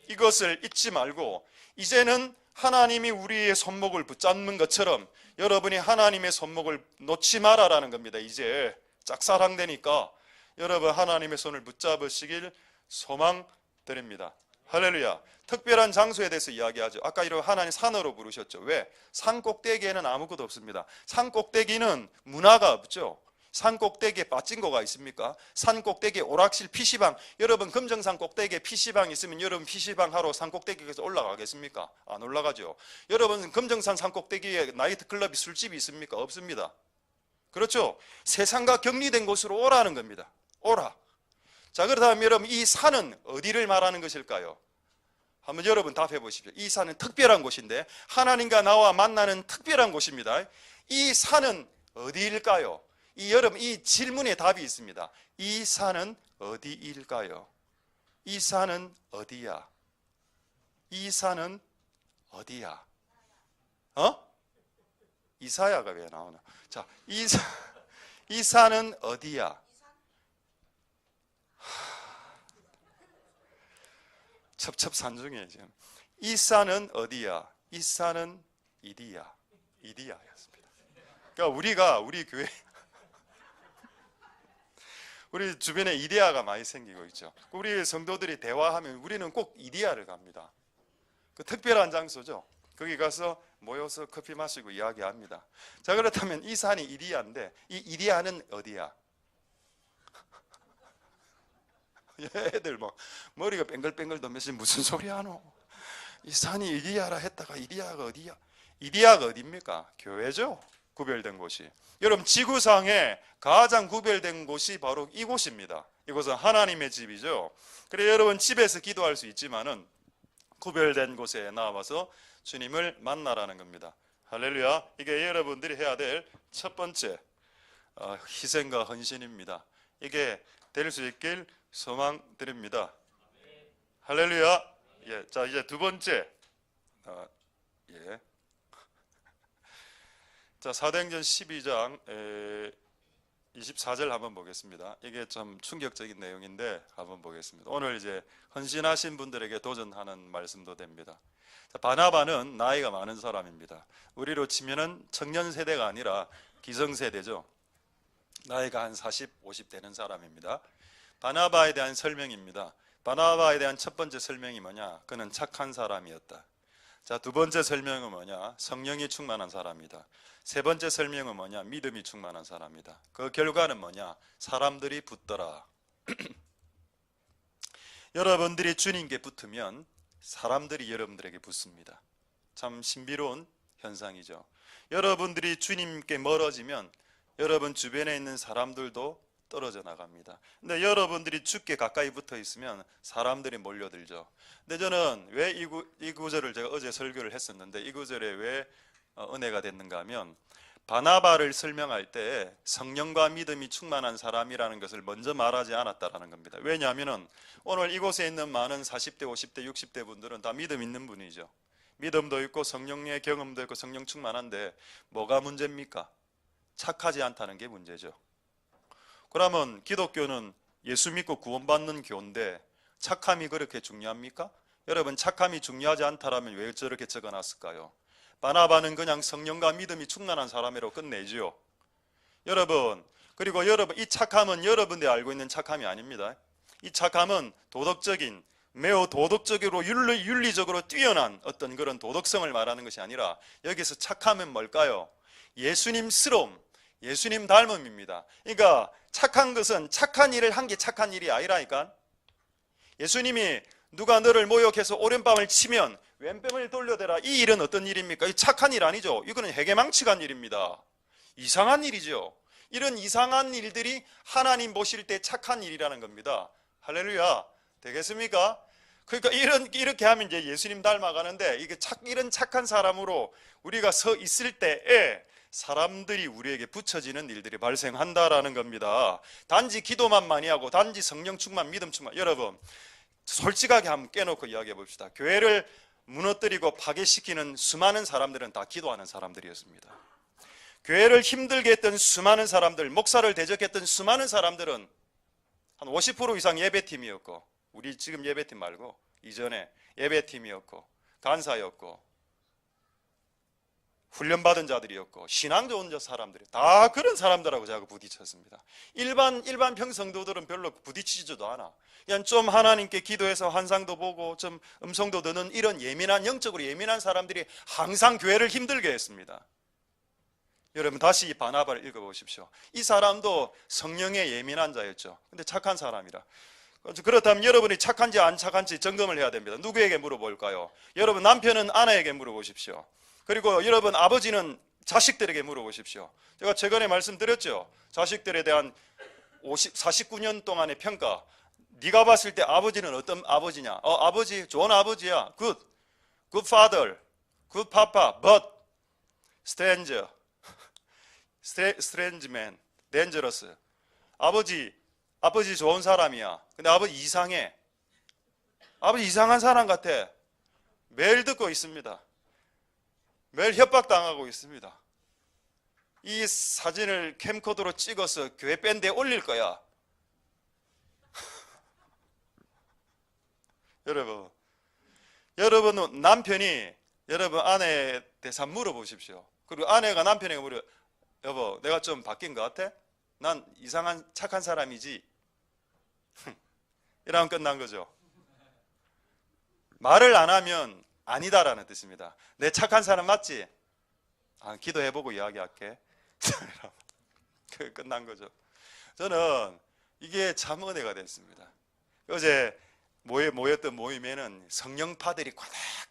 이것을 잊지 말고 이제는 하나님이 우리의 손목을 붙잡는 것처럼 여러분이 하나님의 손목을 놓지 마라라는 겁니다. 이제 짝사랑되니까 여러분 하나님의 손을 붙잡으시길 소망드립니다. 할렐루야. 특별한 장소에 대해서 이야기하죠. 아까 이런 하나님 산으로 부르셨죠. 왜? 산 꼭대기에는 아무것도 없습니다. 산 꼭대기는 문화가 없죠. 산 꼭대기에 빠진거가 있습니까? 산 꼭대기에 오락실 PC방, 여러분 금정산 꼭대기에 PC방 있으면 여러분 PC방 하러 산 꼭대기에서 올라가겠습니까? 안 올라가죠. 여러분 금정산 산 꼭대기에 나이트클럽이 술집이 있습니까? 없습니다. 그렇죠? 세상과 격리된 곳으로 오라는 겁니다. 오라. 자, 그렇다면 여러분 이 산은 어디를 말하는 것일까요? 한번 여러분 답해 보십시오. 이 산은 특별한 곳인데 하나님과 나와 만나는 특별한 곳입니다. 이 산은 어디일까요? 여러분 이 질문에 답이 있습니다. 이 산은 어디일까요? 이 산은 어디야? 이 산은 어디야? 이사야가 왜 나오나? 자, 이 산은 어디야? 첩첩산중에 지금 이 산은 어디야? 이 산은 이디야였습니다. 그러니까 우리 교회 우리 주변에 이데아가 많이 생기고 있죠. 우리 성도들이 대화하면 우리는 꼭 이데아를 갑니다. 그 특별한 장소죠. 거기 가서 모여서 커피 마시고 이야기합니다. 자, 그렇다면 이 산이 이데아인데 이 이데아는 어디야? 애들 뭐 머리가 뱅글뱅글 돌면서 무슨 소리 하노? 이 산이 이데아라 했다가 이데아가 어디야? 이데아가 어디입니까? 교회죠. 구별된 곳이. 여러분 지구상에 가장 구별된 곳이 바로 이곳입니다. 이곳은 하나님의 집이죠. 그래 여러분 집에서 기도할 수 있지만은 구별된 곳에 나와서 주님을 만나라는 겁니다. 할렐루야. 이게 여러분들이 해야 될 첫 번째 희생과 헌신입니다. 이게 될 수 있길 소망드립니다. 할렐루야. 예, 자 이제 두 번째 자, 사도행전 12장 24절 한번 보겠습니다. 이게 좀 충격적인 내용인데 한번 보겠습니다. 오늘 이제 헌신하신 분들에게 도전하는 말씀도 됩니다. 자, 바나바는 나이가 많은 사람입니다. 우리로 치면은 청년 세대가 아니라 기성 세대죠. 나이가 한 40, 50 되는 사람입니다. 바나바에 대한 설명입니다. 바나바에 대한 첫 번째 설명이 뭐냐? 그는 착한 사람이었다. 자, 두 번째 설명은 뭐냐? 성령이 충만한 사람이다. 세 번째 설명은 뭐냐? 믿음이 충만한 사람이다. 그 결과는 뭐냐? 사람들이 붙더라. 여러분들이 주님께 붙으면 사람들이 여러분들에게 붙습니다. 참 신비로운 현상이죠. 여러분들이 주님께 멀어지면 여러분 주변에 있는 사람들도 떨어져 나갑니다. 근데 여러분들이 주께 가까이 붙어 있으면 사람들이 몰려들죠. 근데 저는 왜 이 구절을 제가 어제 설교를 했었는데 이 구절에 왜 은혜가 됐는가 하면 바나바를 설명할 때 성령과 믿음이 충만한 사람이라는 것을 먼저 말하지 않았다라는 겁니다. 왜냐하면 오늘 이곳에 있는 많은 40대, 50대, 60대 분들은 다 믿음 있는 분이죠. 믿음도 있고 성령의 경험도 있고 성령 충만한데 뭐가 문제입니까? 착하지 않다는 게 문제죠. 그러면 기독교는 예수 믿고 구원받는 교인데 착함이 그렇게 중요합니까? 여러분 착함이 중요하지 않다라면 왜 저렇게 적어놨을까요? 바나바는 그냥 성령과 믿음이 충만한 사람이라고 끝내죠. 여러분 그리고 여러분 이 착함은 여러분들이 알고 있는 착함이 아닙니다. 이 착함은 도덕적인 매우 도덕적으로 윤리적으로 뛰어난 어떤 그런 도덕성을 말하는 것이 아니라 여기서 착함은 뭘까요? 예수님스러움, 예수님 닮음입니다. 그러니까 착한 것은 착한 일을 한 게 착한 일이 아니라니까. 예수님이 누가 너를 모욕해서 오른밤을 치면 왼뺨을 돌려대라. 이 일은 어떤 일입니까? 이 착한 일 아니죠. 이거는 해계망측한 일입니다. 이상한 일이죠. 이런 이상한 일들이 하나님 보실 때 착한 일이라는 겁니다. 할렐루야. 되겠습니까? 그러니까 이렇게 하면 이제 예수님 닮아가는데, 이런 착한 사람으로 우리가 서 있을 때에 사람들이 우리에게 붙여지는 일들이 발생한다라는 겁니다. 단지 기도만 많이 하고 단지 성령 충만, 믿음 충만. 여러분 솔직하게 한번 깨놓고 이야기해 봅시다. 교회를 무너뜨리고 파괴시키는 수많은 사람들은 다 기도하는 사람들이었습니다. 교회를 힘들게 했던 수많은 사람들, 목사를 대적했던 수많은 사람들은 한 50% 이상 예배팀이었고, 우리 지금 예배팀 말고 이전에 예배팀이었고 간사였고 훈련받은 자들이었고 신앙 좋은 사람들이 다 그런 사람들하고 제가 부딪혔습니다. 일반 평성도들은 별로 부딪히지도 않아. 그냥 좀 하나님께 기도해서 환상도 보고 좀 음성도 듣는 이런 영적으로 예민한 사람들이 항상 교회를 힘들게 했습니다. 여러분 다시 이 바나바를 읽어보십시오. 이 사람도 성령에 예민한 자였죠. 근데 착한 사람이라. 그렇다면 여러분이 착한지 안 착한지 점검을 해야 됩니다. 누구에게 물어볼까요? 여러분 남편은 아내에게 물어보십시오. 그리고 여러분 아버지는 자식들에게 물어보십시오. 제가 최근에 말씀드렸죠. 자식들에 대한 49년 동안의 평가. 네가 봤을 때 아버지는 어떤 아버지냐? 아버지 좋은 아버지야. Good father, good papa, but strange man, dangerous. 아버지 좋은 사람이야. 근데 아버지 이상해. 아버지 이상한 사람 같아. 매일 듣고 있습니다. 매일 협박당하고 있습니다. 이 사진을 캠코더로 찍어서 교회 밴드에 올릴 거야. 여러분 남편이 여러분 아내에 대해서 물어보십시오. 그리고 아내가 남편에게 물어, 여보 내가 좀 바뀐 것 같아? 난 이상한 착한 사람이지? 이러면 끝난 거죠. 말을 안 하면 아니다라는 뜻입니다. 내 착한 사람 맞지? 기도해보고 이야기할게. 끝난 거죠. 저는 이게 참 은혜가 됐습니다. 어제 모였던 모임에는 성령파들이 꽉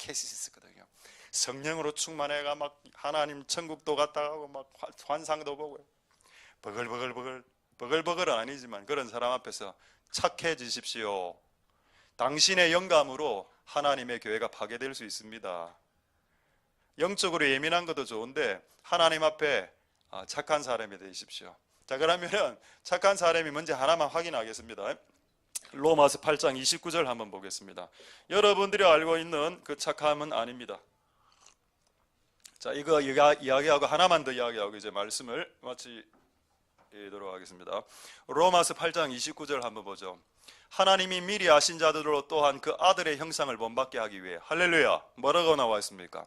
있었거든요. 성령으로 충만해가 막 하나님 천국도 갔다 가고 막 환상도 보고 버글버글은 아니지만 그런 사람 앞에서 착해지십시오. 당신의 영감으로 하나님의 교회가 파괴될 수 있습니다. 영적으로 예민한 것도 좋은데 하나님 앞에 착한 사람이 되십시오. 자, 그러면은 착한 사람이 뭔지 하나만 확인하겠습니다. 로마서 8장 29절 한번 보겠습니다. 여러분들이 알고 있는 그 착함은 아닙니다. 자, 이거 이야기하고 하나만 더 이야기하고 이제 말씀을 마치도록 하겠습니다. 로마서 8장 29절 한번 보죠. 하나님이 미리 아신 자들로 또한 그 아들의 형상을 본받게 하기 위해. 할렐루야. 뭐라고 나와 있습니까?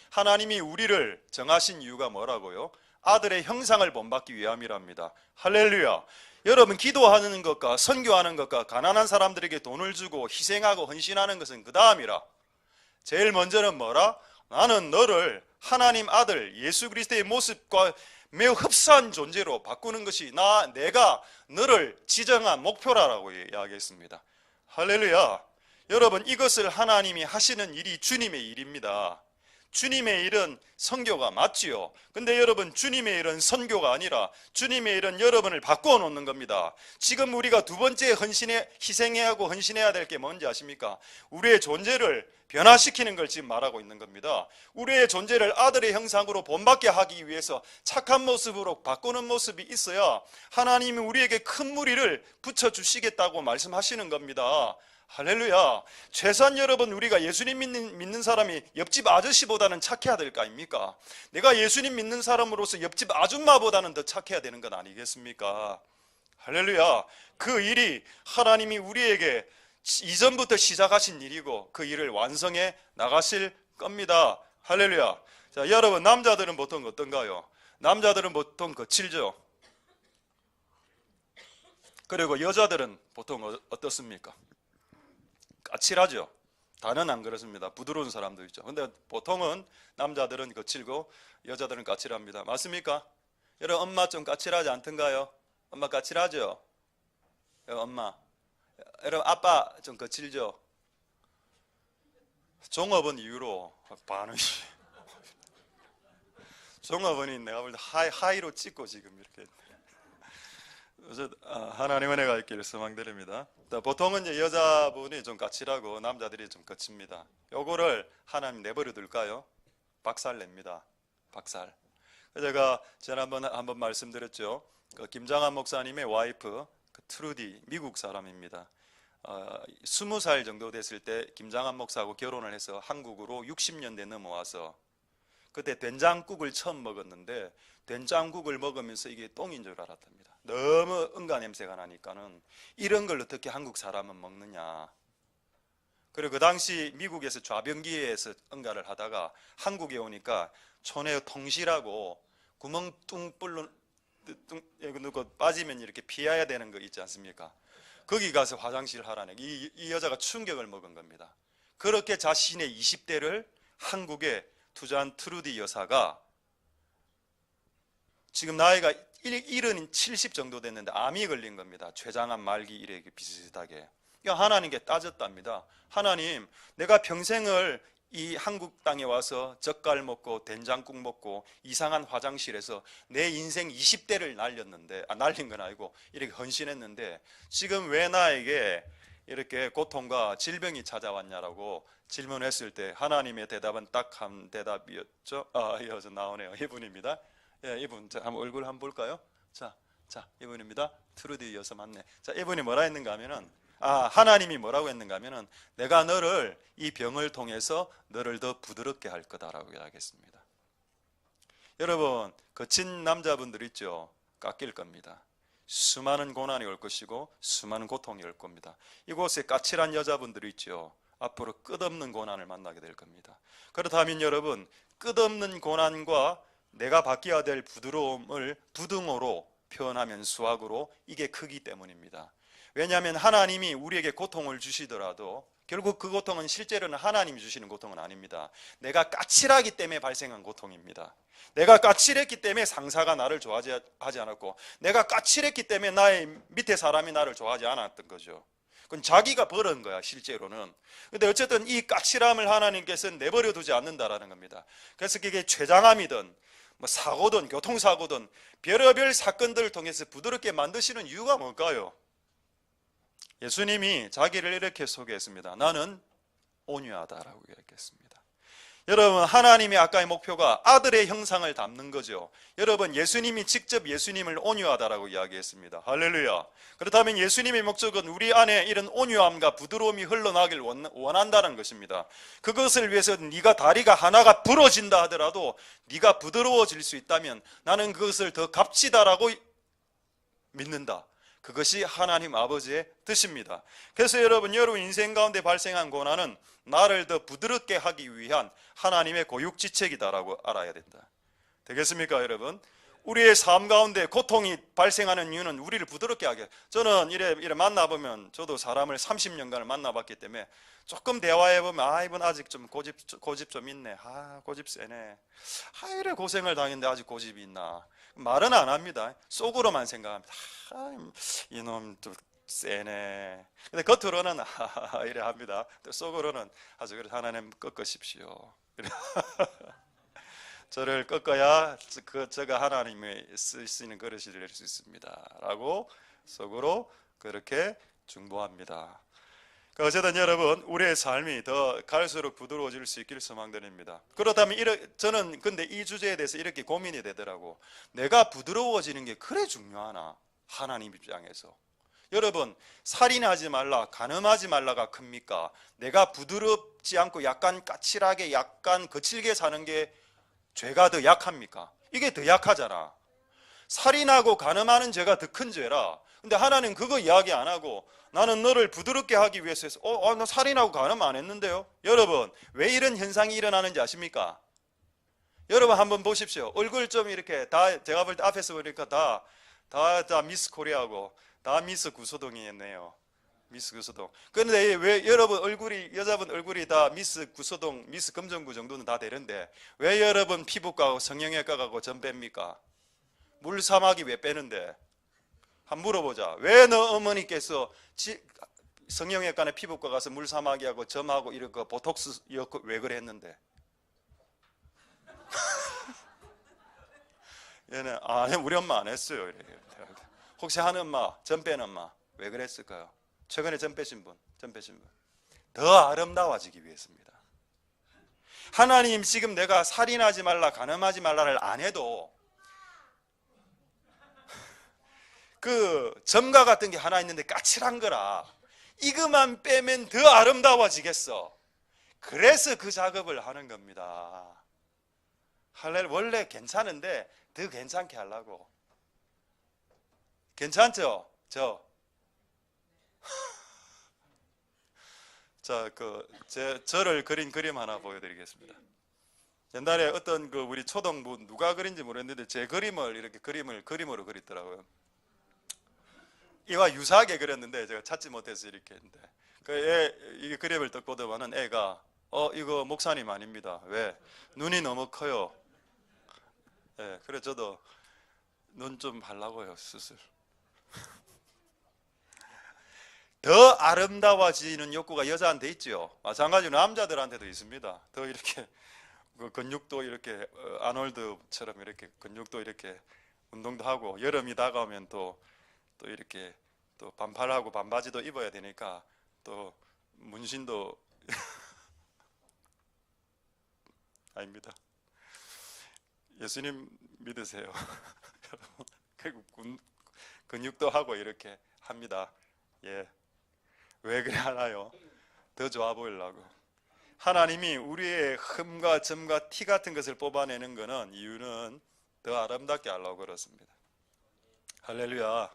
하나님이 우리를 정하신 이유가 뭐라고요? 아들의 형상을 본받기 위함이랍니다. 할렐루야. 여러분 기도하는 것과 선교하는 것과 가난한 사람들에게 돈을 주고 희생하고 헌신하는 것은 그 다음이라. 제일 먼저는 뭐라? 나는 너를 하나님 아들 예수 그리스도의 모습과 매우 흡사한 존재로 바꾸는 것이 내가 너를 지정한 목표라고 이야기했습니다. 할렐루야. 여러분 이것을 하나님이 하시는 일이 주님의 일입니다. 주님의 일은 선교가 맞지요. 근데 여러분 주님의 일은 선교가 아니라 주님의 일은 여러분을 바꾸어 놓는 겁니다. 지금 우리가 두 번째 희생해야 하고 헌신해야 될 게 뭔지 아십니까? 우리의 존재를 변화시키는 걸 지금 말하고 있는 겁니다. 우리의 존재를 아들의 형상으로 본받게 하기 위해서 착한 모습으로 바꾸는 모습이 있어야 하나님이 우리에게 큰 무리를 붙여주시겠다고 말씀하시는 겁니다. 할렐루야. 최소한 여러분 우리가 예수님 믿는 사람이 옆집 아저씨보다는 착해야 될 거 아닙니까? 내가 예수님 믿는 사람으로서 옆집 아줌마보다는 더 착해야 되는 건 아니겠습니까? 할렐루야. 그 일이 하나님이 우리에게 이전부터 시작하신 일이고 그 일을 완성해 나가실 겁니다. 할렐루야. 자, 여러분 남자들은 보통 어떤가요? 남자들은 보통 거칠죠. 그리고 여자들은 보통 어떻습니까? 까칠하죠. 다는 안 그렇습니다. 부드러운 사람도 있죠. 근데 보통은 남자들은 거칠고 여자들은 까칠합니다. 맞습니까? 여러분 엄마 좀 까칠하지 않던가요? 엄마 까칠하죠? 엄마. 여러분 아빠 좀 거칠죠? 종업원 이후로 반응이 종업원이 내가 볼 때 하이로 찍고 지금 이렇게 하나님 은혜가 있기를 소망드립니다. 보통은 이제 여자분이 좀 까칠하고 남자들이 좀 거칩니다. 요거를 하나님 내버려 둘까요? 박살 냅니다. 박살. 제가 지난번 한번 말씀드렸죠. 그 김장한 목사님의 와이프 그 트루디 미국 사람입니다. 20살 정도 됐을 때 김장한 목사하고 결혼을 해서 한국으로 60년대 넘어와서 그때 된장국을 처음 먹었는데 된장국을 먹으면서 이게 똥인 줄 알았답니다. 너무 응가 냄새가 나니까는 이런 걸 어떻게 한국 사람은 먹느냐. 그리고 그 당시 미국에서 좌변기에서 응가를 하다가 한국에 오니까 촌에 통실하고 구멍 뚱 넣고 빠지면 이렇게 피해야 되는 거 있지 않습니까? 거기 가서 화장실 하라는 이 여자가 충격을 먹은 겁니다. 그렇게 자신의 20대를 한국에 투자한 트루디 여사가 지금 나이가 70 정도 됐는데 암이 걸린 겁니다. 췌장암 말기 이래 비슷하게. 그러니까 하나님께 따졌답니다. 하나님, 내가 평생을 이 한국 땅에 와서 젓갈 먹고 된장국 먹고 이상한 화장실에서 내 인생 20대를 날린 건 아니고 이렇게 헌신했는데 지금 왜 나에게 이렇게 고통과 질병이 찾아왔냐라고 질문했을 때 하나님의 대답은 딱 한 대답이었죠. 이어서 나오네요. 이분입니다. 예, 이분 한번 얼굴 한번 볼까요? 자, 이분입니다. 트루디 여사 맞네. 자, 이분이 뭐라 했는가 하면은 하나님이 뭐라고 했는가 하면은 내가 너를 이 병을 통해서 너를 더 부드럽게 할 거다라고 이야기했습니다. 여러분, 거친 남자분들 있죠? 깎일 겁니다. 수많은 고난이 올 것이고 수많은 고통이 올 겁니다. 이곳에 까칠한 여자분들이 있죠. 앞으로 끝없는 고난을 만나게 될 겁니다. 그렇다면 여러분, 끝없는 고난과 내가 바뀌어야 될 부드러움을 부등호로 표현하면 수학으로 이게 크기 때문입니다. 왜냐하면 하나님이 우리에게 고통을 주시더라도 결국 그 고통은 실제로는 하나님이 주시는 고통은 아닙니다. 내가 까칠하기 때문에 발생한 고통입니다. 내가 까칠했기 때문에 상사가 나를 좋아하지 않았고 내가 까칠했기 때문에 나의 밑에 사람이 나를 좋아하지 않았던 거죠. 그건 자기가 벌은 거야 실제로는. 근데 어쨌든 이 까칠함을 하나님께서는 내버려 두지 않는다라는 겁니다. 그래서 그게 췌장암이든 뭐 사고든 교통사고든 별의별 사건들을 통해서 부드럽게 만드시는 이유가 뭘까요? 예수님이 자기를 이렇게 소개했습니다. 나는 온유하다라고 이야기했습니다. 여러분, 하나님의 아까의 목표가 아들의 형상을 담는 거죠. 여러분, 예수님이 직접 예수님을 온유하다라고 이야기했습니다. 할렐루야. 그렇다면 예수님의 목적은 우리 안에 이런 온유함과 부드러움이 흘러나길 원한다는 것입니다. 그것을 위해서 네가 다리가 하나가 부러진다 하더라도 네가 부드러워질 수 있다면 나는 그것을 더 값지다라고 믿는다. 그것이 하나님 아버지의 뜻입니다. 그래서 여러분 인생 가운데 발생한 고난은 나를 더 부드럽게 하기 위한 하나님의 고육지책이다라고 알아야 된다. 되겠습니까 여러분? 우리의 삶 가운데 고통이 발생하는 이유는 우리를 부드럽게 하게. 저는 이래 만나보면 저도 사람을 30년간을 만나봤기 때문에 조금 대화해보면 이분 아직 좀 고집 좀 있네. 고집 세네. 이래 고생을 당했는데 아직 고집이 있나. 말은 안 합니다. 속으로만 생각합니다. 이놈 또 세네. 근데 겉으로는 이래 합니다. 또 속으로는 아주 그래 하나님 꺾으십시오. 저를 꺾어야 저가 하나님의 쓰시는 그릇이 될 수 있습니다 라고 속으로 그렇게 중보합니다. 어쨌든 여러분 우리의 삶이 더 갈수록 부드러워질 수 있기를 소망드립니다. 그렇다면 저는 근데 이 주제에 대해서 이렇게 고민이 되더라고. 내가 부드러워지는 게 그래 중요하나? 하나님 입장에서. 여러분, 살인하지 말라, 간음하지 말라가 큽니까? 내가 부드럽지 않고 약간 까칠하게 약간 거칠게 사는 게 죄가 더 약합니까? 이게 더 약하잖아. 살인하고 간음하는 죄가 더 큰 죄라. 근데 하나님 그거 이야기 안 하고 나는 너를 부드럽게 하기 위해서 해서 나 살인하고 간음 안 했는데요. 여러분, 왜 이런 현상이 일어나는지 아십니까? 여러분 한번 보십시오. 얼굴 좀 이렇게 다 제가 볼 때 앞에서 보니까 다 미스 코리아고 다 미스 구소동이었네요. 미스 구소동. 그런데 왜 여러분 여자분 얼굴이 다 미스 구소동, 미스 금정구 정도는 다 되는데 왜 여러분 피부과하고 성형외과 가고 전 뺍니까? 물사마귀 왜 빼는데? 한번 물어보자. 왜 너 어머니께서 성형외과나 피부과 가서 물사마귀 하고 점하고 이렇게 보톡스 왜 그래 했는데? 얘는 우리 엄마 안 했어요. 이렇게. 혹시 한 엄마, 점 뺀 엄마 왜 그랬을까요? 최근에 점 빼신 분, 더 아름다워지기 위해서입니다. 하나님 지금 내가 살인하지 말라, 간음하지 말라를 안 해도 그 점과 같은 게 하나 있는데 까칠한 거라 이것만 빼면 더 아름다워지겠어. 그래서 그 작업을 하는 겁니다. 원래 괜찮은데 더 괜찮게 하려고. 괜찮죠? 자, 저를 그린 그림 하나 보여드리겠습니다. 옛날에 어떤 우리 초등부 누가 그린지 모르겠는데 제 그림을 이렇게 그림으로 그리더라고요. 이와 유사하게 그렸는데 제가 찾지 못해서 이렇게 했는데 이 그림을 딱 보더만은 애가 이거 목사님 아닙니다. 왜? 눈이 너무 커요. 예, 그래 저도 눈 좀 하려고요, 수술. 더 아름다워지는 욕구가 여자한테 있죠. 마찬가지로 남자들한테도 있습니다. 더 이렇게 근육도 이렇게 아놀드처럼 이렇게 근육도 이렇게 운동도 하고 여름이 다가오면 또 이렇게 또 반팔하고 반바지도 입어야 되니까 또 문신도 아닙니다. 예수님 믿으세요. 결국 근육도 하고 이렇게 합니다. 예. 왜 그래 하나요? 더 좋아 보이려고. 하나님이 우리의 흠과 점과 티 같은 것을 뽑아내는 것은 이유는 더 아름답게 하려고 그렇습니다. 할렐루야.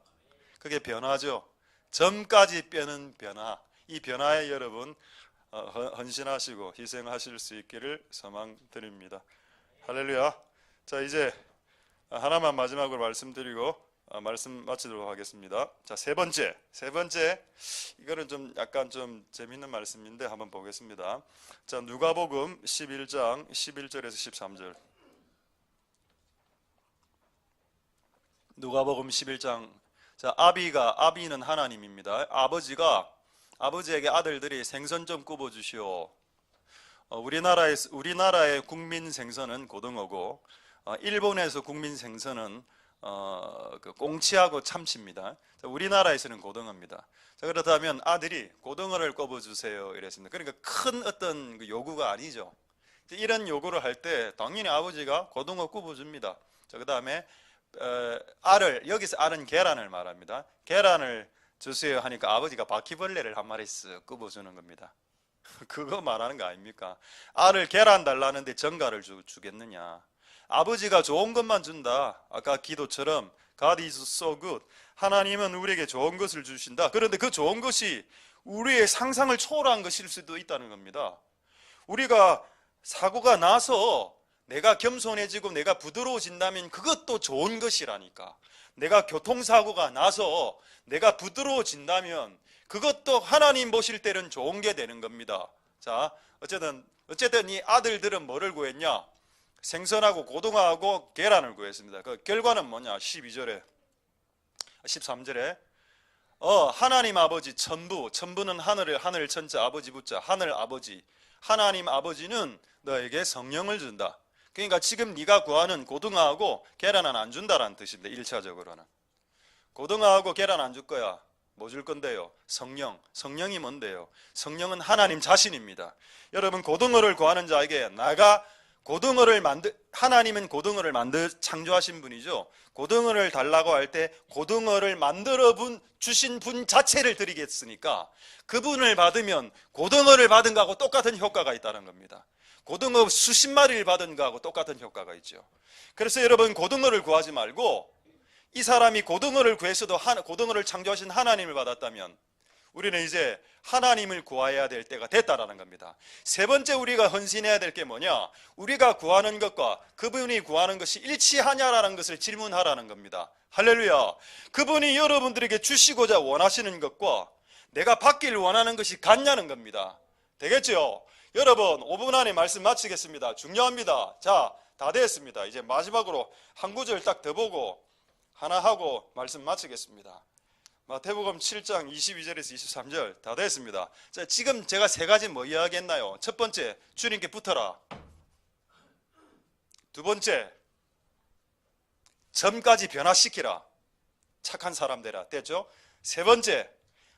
그게 변화죠. 점까지 빼는 변화. 이 변화에 여러분 헌신하시고 희생하실 수 있기를 소망드립니다. 할렐루야. 자, 이제 하나만 마지막으로 말씀드리고 말씀 마치도록 하겠습니다. 자, 세 번째 이거는 좀 약간 좀 재밌는 말씀인데 한번 보겠습니다. 자, 누가복음 11장 11절에서 13절. 누가복음 11장. 자, 아비는 하나님입니다. 아버지에게 아들들이 생선 좀 구워 주시오. 우리나라의 국민 생선은 고등어고 일본에서 국민 생선은 꽁치하고 참치입니다. 자, 우리나라에서는 고등어입니다. 자, 그렇다면 아들이 고등어를 꿔주세요 이랬습니다. 그러니까 큰 어떤 요구가 아니죠. 이런 요구를 할 때 당연히 아버지가 고등어 꿔줍니다. 자, 그 다음에 여기서 알은 계란을 말합니다. 계란을 주세요 하니까 아버지가 바퀴벌레를 한 마리 쓱 꿔주는 겁니다. 그거 말하는 거 아닙니까? 알을 계란 달라는데 전갈을 주겠느냐? 아버지가 좋은 것만 준다. 아까 기도처럼 God is so good. 하나님은 우리에게 좋은 것을 주신다. 그런데 그 좋은 것이 우리의 상상을 초월한 것일 수도 있다는 겁니다. 우리가 사고가 나서 내가 겸손해지고 내가 부드러워진다면 그것도 좋은 것이라니까. 내가 교통사고가 나서 내가 부드러워진다면 그것도 하나님 보실 때는 좋은 게 되는 겁니다. 자, 어쨌든 이 아들들은 뭐를 구했냐? 생선하고 고등어하고 계란을 구했습니다. 그 결과는 뭐냐? 12절에 13절에 하나님 아버지 천부는 하늘 천자 아버지 부자 하늘 아버지 하나님 아버지는 너에게 성령을 준다. 그러니까 지금 네가 구하는 고등어하고 계란은 안 준다라는 뜻입니다. 1차적으로는 고등어하고 계란 안 줄 거야. 뭐 줄 건데요? 성령이 뭔데요? 성령은 하나님 자신입니다. 여러분 고등어를 구하는 자에게 하나님은 고등어를 창조하신 분이죠. 고등어를 달라고 할 때 고등어를 주신 분 자체를 드리겠으니까 그분을 받으면 고등어를 받은 거하고 똑같은 효과가 있다는 겁니다. 고등어 수십 마리를 받은 거하고 똑같은 효과가 있죠. 그래서 여러분 고등어를 구하지 말고 이 사람이 고등어를 구했어도 고등어를 창조하신 하나님을 받았다면 우리는 이제 하나님을 구해야 될 때가 됐다라는 겁니다. 세 번째 우리가 헌신해야 될 게 뭐냐? 우리가 구하는 것과 그분이 구하는 것이 일치하냐라는 것을 질문하라는 겁니다. 할렐루야. 그분이 여러분들에게 주시고자 원하시는 것과 내가 받기를 원하는 것이 같냐는 겁니다. 되겠죠? 여러분 5분 안에 말씀 마치겠습니다. 중요합니다. 자, 다 됐습니다. 이제 마지막으로 한 구절 딱 더 보고 하나 하고 말씀 마치겠습니다. 마태복음 7장 22절에서 23절 다 됐습니다. 자, 지금 제가 세 가지 뭐 이야기했나요? 첫 번째, 주님께 붙어라. 두 번째, 점까지 변화시키라. 착한 사람 되라. 됐죠? 세 번째,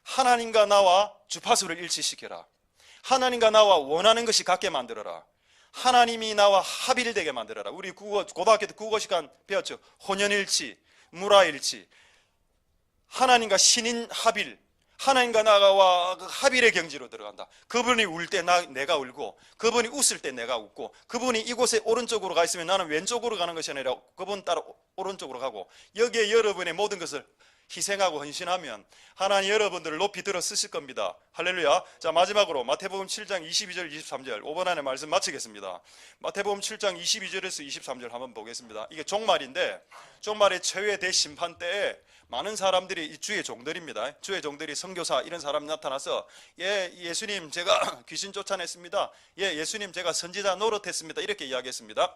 하나님과 나와 주파수를 일치시켜라. 하나님과 나와 원하는 것이 같게 만들어라. 하나님이 나와 합일되게 만들어라. 우리 고등학교 때 국어 시간 배웠죠? 혼연일치, 무라일치. 하나님과 신인 합일, 하나님과 나와 그 합일의 경지로 들어간다. 그분이 울 때 내가 울고, 그분이 웃을 때 내가 웃고, 그분이 이곳에 오른쪽으로 가 있으면 나는 왼쪽으로 가는 것이 아니라 그분 따라 오른쪽으로 가고, 여기에 여러분의 모든 것을 희생하고 헌신하면 하나님 여러분들을 높이 들어 쓰실 겁니다. 할렐루야. 자, 마지막으로 마태복음 7장 22절 23절 5번 안에 말씀 마치겠습니다. 마태복음 7장 22절에서 23절 한번 보겠습니다. 이게 종말인데, 종말의 최후의 대심판 때에 많은 사람들이 이 주의 종들입니다. 주의 종들이 선교사 이런 사람 나타나서 예수님 제가 귀신 쫓아냈습니다. 예수님 제가 선지자 노릇했습니다. 이렇게 이야기했습니다.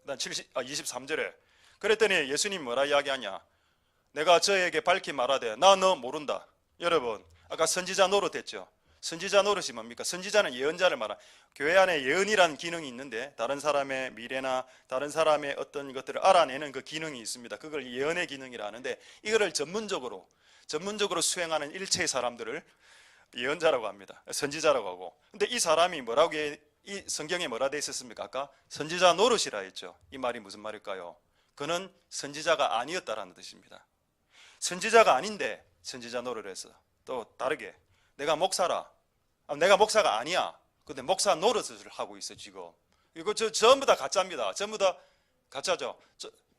그다음 23절에 그랬더니 예수님 뭐라 이야기하냐? 내가 저에게 밝히 말하되 나 너 모른다. 여러분 아까 선지자 노릇했죠. 선지자 노릇이 뭡니까? 선지자는 예언자를 말한, 교회 안에 예언이라는 기능이 있는데 다른 사람의 미래나 다른 사람의 어떤 것들을 알아내는 그 기능이 있습니다. 그걸 예언의 기능이라 하는데, 이거를 전문적으로 수행하는 일체의 사람들을 예언자라고 합니다. 선지자라고 하고. 근데 이 사람이 뭐라고 이 성경에 뭐라 돼 있었습니까? 아까 선지자 노릇이라 했죠. 이 말이 무슨 말일까요? 그는 선지자가 아니었다라는 뜻입니다. 선지자가 아닌데 선지자 노릇을 했어. 또 다르게 내가 목사라. 내가 목사가 아니야. 근데 목사 노릇을 하고 있어 지금. 이거 전부 다 가짜입니다. 전부 다 가짜죠.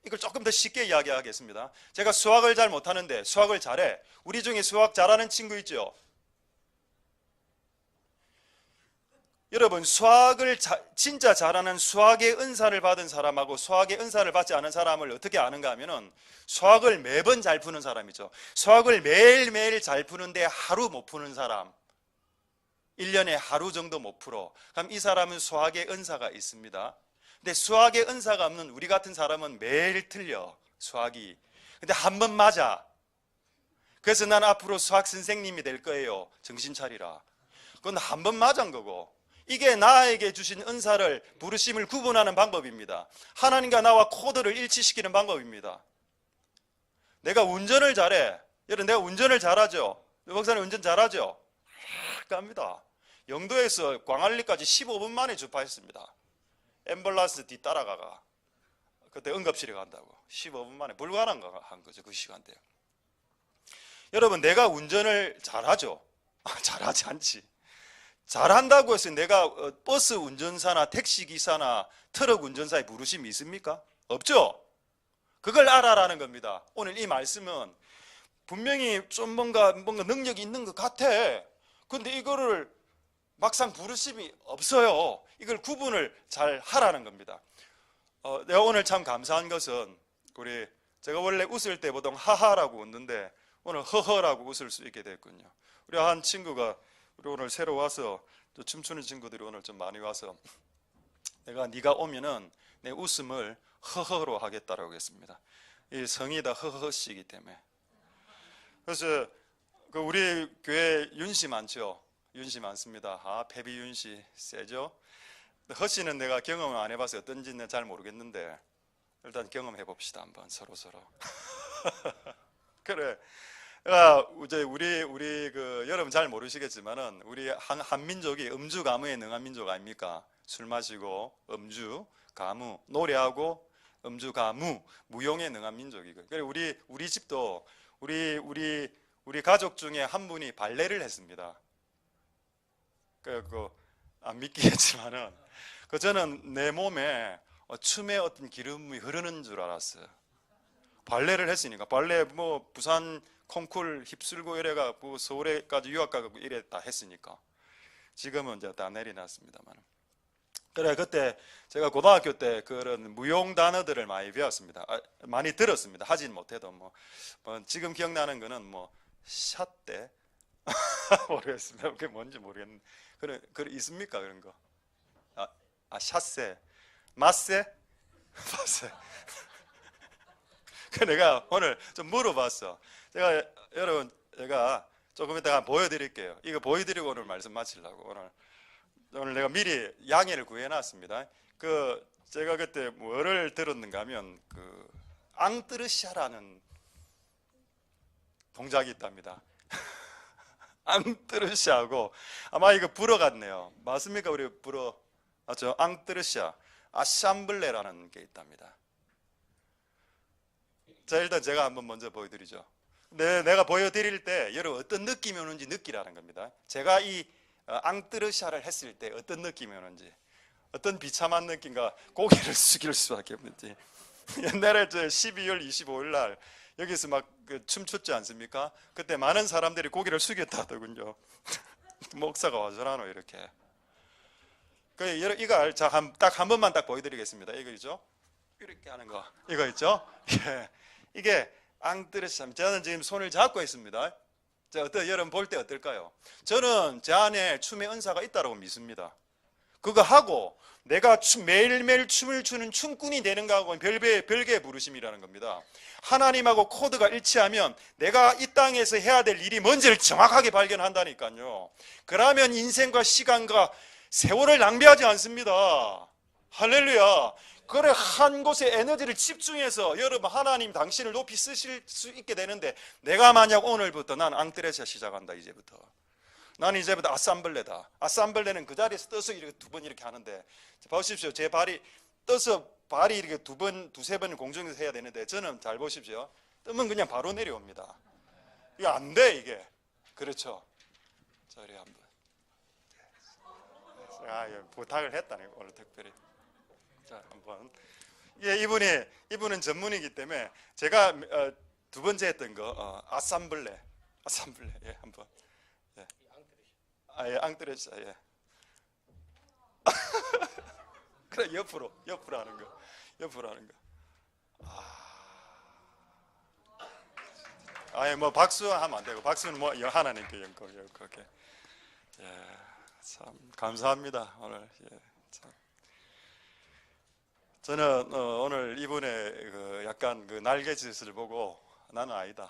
이걸 조금 더 쉽게 이야기하겠습니다. 제가 수학을 잘 못하는데 수학을 잘해. 우리 중에 수학 잘하는 친구 있죠? 여러분 수학을 진짜 잘하는 수학의 은사를 받은 사람하고 수학의 은사를 받지 않은 사람을 어떻게 아는가 하면은, 수학을 매번 잘 푸는 사람이죠. 수학을 매일매일 잘 푸는데 하루 못 푸는 사람, 1년에 하루 정도 못 풀어. 그럼 이 사람은 수학의 은사가 있습니다. 근데 수학의 은사가 없는 우리 같은 사람은 매일 틀려 수학이. 근데 한 번 맞아. 그래서 난 앞으로 수학 선생님이 될 거예요. 정신 차리라. 그건 한 번 맞은 거고, 이게 나에게 주신 은사를, 부르심을 구분하는 방법입니다. 하나님과 나와 코드를 일치시키는 방법입니다. 내가 운전을 잘해. 여러분 내가 운전을 잘하죠? 목사님 운전 잘하죠? 갑니다. 영도에서 광안리까지 15분 만에 주파했습니다. 앰뷸런스 뒤따라가가. 그때 응급실에 간다고 15분 만에 불가능한 거죠. 그 시간대에. 여러분 내가 운전을 잘하죠? 잘하지 않지. 잘한다고 해서 내가 버스 운전사나 택시기사나 트럭 운전사의 부르심이 있습니까? 없죠? 그걸 알아라는 겁니다. 오늘 이 말씀은 분명히 좀 뭔가 능력이 있는 것 같아. 근데 이거를 막상 부르심이 없어요. 이걸 구분을 잘 하라는 겁니다. 내가 오늘 참 감사한 것은, 제가 원래 웃을 때 보통 하하라고 웃는데 오늘 허허라고 웃을 수 있게 됐군요. 우리 한 친구가 우리 오늘 새로 와서, 또 춤추는 친구들이 오늘 좀 많이 와서, 내가 네가 오면은 내 웃음을 허허로 하겠다라고 했습니다. 이 성이 다 허허씨이기 때문에. 그래서 우리 교회 윤씨 많죠? 윤씨 많습니다. 페비 윤씨 세죠? 허씨는 내가 경험을 안 해봐서 어떤지는 잘 모르겠는데 일단 경험해 봅시다. 한번 서로. 그래. 우리 여러분 잘 모르시겠지만은 우리 한민족이 음주 가무에 능한 민족 아닙니까? 술 마시고 음주 가무, 노래하고 음주 가무, 무용에 능한 민족이고. 그래 우리 집도 우리 가족 중에 한 분이 발레를 했습니다. 안 믿기겠지만은 저는 내 몸에 춤의 어떤 기름이 흐르는 줄 알았어요. 발레를 했으니까. 발레 부산 콩쿨 휩쓸고 이래가 서울에까지 유학 가고 이래 다 했으니까. 지금은 이제 다 내려놨습니다만. 그래 그때 제가 고등학교 때 그런 무용 단어들을 많이 배웠습니다. 많이 들었습니다. 하진 못해도 지금 기억나는 거는 샷대 모르겠습니다. 그게 뭔지 모르겠는데 그래 있습니까 그런 거? 샷세, 마세, 마세. 그 내가 오늘 좀 물어봤어. 제가 조금 이따가 보여드릴게요. 이거 보여드리고 오늘 말씀 마치려고 오늘 내가 미리 양해를 구해놨습니다. 제가 그때 뭐를 들었는가 하면 앙뜨르샤라는 동작이 있답니다. 앙뜨르샤하고 아마 이거 불어 같네요. 맞습니까? 우리 불어 맞죠? 앙뜨르샤, 아샴블레라는 게 있답니다. 자, 일단 제가 한번 먼저 보여드리죠. 내가 보여드릴 때 여러분 어떤 느낌이 오는지 느끼라는 겁니다. 제가 이 앙뜨르샤를 했을 때 어떤 느낌이 오는지, 어떤 비참한 느낌과 고개를 숙일 수밖에 없는지. 옛날에 12월 25일 날 여기서 막 춤췄지 않습니까? 그때 많은 사람들이 고개를 숙였다더군요. 목사가 와서라노 이렇게. 이걸 딱 한 번만 딱 보여드리겠습니다. 이거 있죠? 이렇게 하는 거 이거 있죠? 예. 이게 앙뜨르샤. 저는 지금 손을 잡고 있습니다. 여러분 볼 때 어떨까요? 저는 제 안에 춤의 은사가 있다고 믿습니다. 그거 하고 내가 매일매일 춤을 추는 춤꾼이 되는 거하고는 별개의 부르심이라는 겁니다. 하나님하고 코드가 일치하면 내가 이 땅에서 해야 될 일이 뭔지를 정확하게 발견한다니까요. 그러면 인생과 시간과 세월을 낭비하지 않습니다. 할렐루야. 그래, 한 곳에 에너지를 집중해서 여러분 하나님 당신을 높이 쓰실 수 있게 되는데, 내가 만약 오늘부터 난 앙뜨레샤 시작한다. 이제부터 나는 이제부터 아삼블레다. 아삼블레는 그 자리에서 떠서 이렇게 두 번 이렇게 하는데, 보십시오. 제 발이 떠서 발이 이렇게 두세 번 공중에서 해야 되는데, 저는 잘 보십시오. 뜨면 그냥 바로 내려옵니다. 이거 안 돼, 이게. 그렇죠. 저리 한번. 부탁을 했다니 오늘 특별히. 자, 한번. 예, 이분은 전문이기 때문에 제가 두 번째 했던 거 아삼블레. 예, 한번. 예. 예, 앙뜨레샤. 예. 그래, 옆으로 하는 거. 뭐 박수 하면 안 되고, 박수는 뭐 하나님께 영광. 예, 참 감사합니다. 오늘. 예, 참. 저는 오늘 이분의 약간 날개짓을 보고 나는 아니다.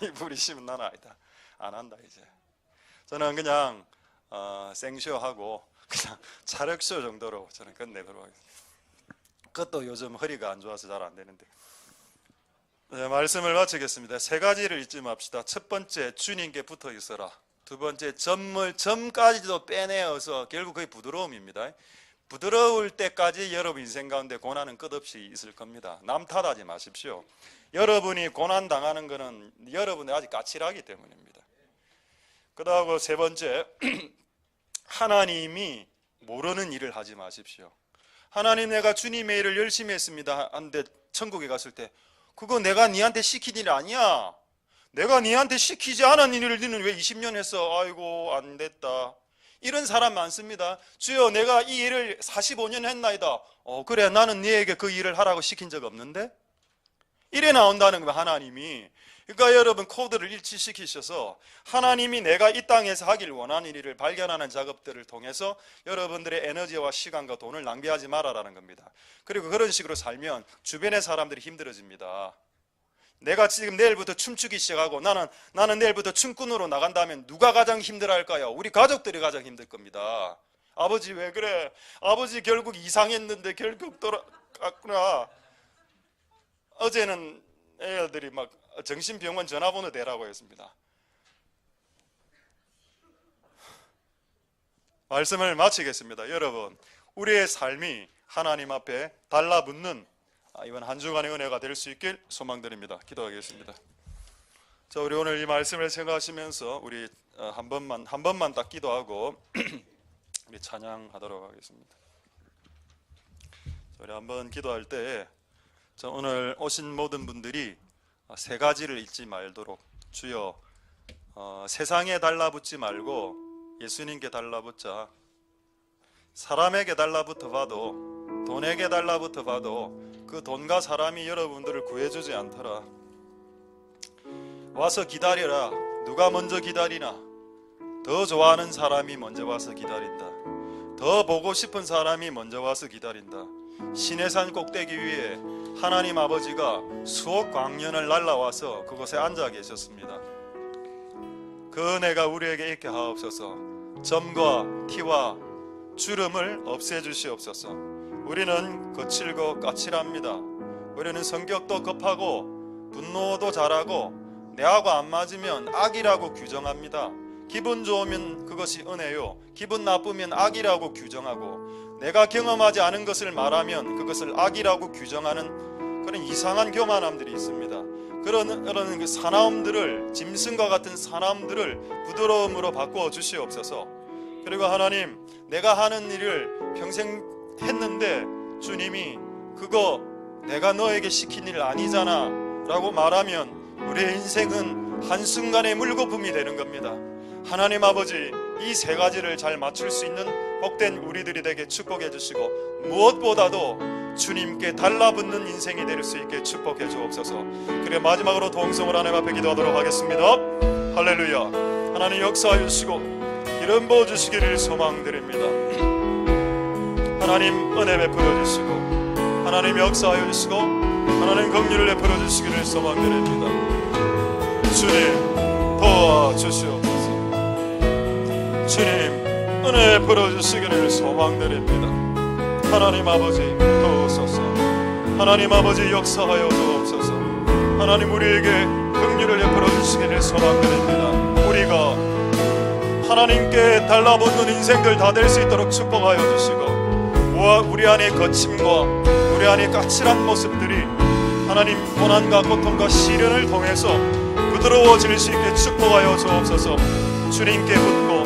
이 부리심은 나는 아니다. 안 한다 이제. 저는 그냥 생쇼하고 그냥 차력쇼 정도로 저는 끝내도록 하겠습니다. 그것도 요즘 허리가 안 좋아서 잘 안 되는데. 네, 말씀을 마치겠습니다. 세 가지를 잊지 맙시다. 첫 번째, 주님께 붙어 있어라. 두 번째, 점까지도 빼내어서 결국 그게 부드러움입니다. 부드러울 때까지 여러분 인생 가운데 고난은 끝없이 있을 겁니다. 남 탓하지 마십시오. 여러분이 고난 당하는 것은 여러분이 아직 까칠하기 때문입니다. 그다음에 세 번째, 하나님이 모르는 일을 하지 마십시오. 하나님, 내가 주님의 일을 열심히 했습니다. 한데 천국에 갔을 때 그거 내가 니한테 시킨 일 아니야. 내가 니한테 시키지 않은 일을 니는 왜 20년 했어? 아이고 안 됐다. 이런 사람 많습니다. 주여, 내가 이 일을 45년 했나이다. 그래, 나는 네에게 그 일을 하라고 시킨 적 없는데? 이래 나온다는 거예요, 하나님이. 그러니까 여러분 코드를 일치시키셔서 하나님이 내가 이 땅에서 하길 원하는 일을 발견하는 작업들을 통해서 여러분들의 에너지와 시간과 돈을 낭비하지 말아라는 겁니다. 그리고 그런 식으로 살면 주변의 사람들이 힘들어집니다. 내가 지금 내일부터 춤추기 시작하고 나는 내일부터 춤꾼으로 나간다면 누가 가장 힘들어할까요? 우리 가족들이 가장 힘들 겁니다. 아버지 왜 그래? 아버지 결국 이상했는데 결국 돌아갔구나. 어제는 애들이 막 정신병원 전화번호 대라고 했습니다. 말씀을 마치겠습니다. 여러분, 우리의 삶이 하나님 앞에 달라붙는 이번 한 주간의 은혜가 될 수 있길 소망드립니다. 기도하겠습니다. 자, 우리 오늘 이 말씀을 생각하시면서 우리 한 번만 딱 기도하고 우리 찬양하도록 하겠습니다. 우리 한번 기도할 때 오늘 오신 모든 분들이 세 가지를 잊지 말도록, 주여 세상에 달라붙지 말고 예수님께 달라붙자. 사람에게 달라붙어 봐도, 돈에게 달라붙어 봐도 그 돈과 사람이 여러분들을 구해주지 않더라. 와서 기다려라. 누가 먼저 기다리나? 더 좋아하는 사람이 먼저 와서 기다린다. 더 보고 싶은 사람이 먼저 와서 기다린다. 시내산 꼭대기 위에 하나님 아버지가 수억 광년을 날라와서 그곳에 앉아 계셨습니다. 그 은혜가 우리에게 있게 하옵소서. 점과 티와 주름을 없애주시옵소서. 우리는 거칠고 까칠합니다. 우리는 성격도 급하고 분노도 잘하고 내하고 안 맞으면 악이라고 규정합니다. 기분 좋으면 그것이 은혜요, 기분 나쁘면 악이라고 규정하고, 내가 경험하지 않은 것을 말하면 그것을 악이라고 규정하는 그런 이상한 교만함들이 있습니다. 그런 그 사나움들을, 짐승과 같은 사나움들을 부드러움으로 바꾸어 주시옵소서. 그리고 하나님, 내가 하는 일을 평생 했는데 주님이 그거 내가 너에게 시킨 일 아니잖아 라고 말하면 우리의 인생은 한순간에 물거품이 되는 겁니다. 하나님 아버지, 이 세 가지를 잘 맞출 수 있는 복된 우리들이 되게 축복해 주시고, 무엇보다도 주님께 달라붙는 인생이 될 수 있게 축복해 주옵소서. 그래, 마지막으로 동성을 하나님 앞에 기도하도록 하겠습니다. 할렐루야. 하나님 역사하여 주시고 기름 부어 주시기를 소망드립니다. 하나님 은혜 베풀어 주시고, 하나님 역사하여 주시고, 하나님 긍휼을 베풀어 주시기를 소망드립니다. 주님 도와주시옵소서. 주님 은혜 베풀어 주시기를 소망드립니다. 하나님 아버지 도우소서. 하나님 아버지 역사하여 주옵소서. 하나님 우리에게 긍휼을 베풀어 주시기를 소망드립니다. 우리가 하나님께 달라붙는 인생들 다 될 수 있도록 축복하여 주시고, 우리 안의 거침과 우리 안의 까칠한 모습들이 하나님 고난과 고통과 시련을 통해서 부드러워질 수 있게 축복하여 주옵소서. 주님께 붙고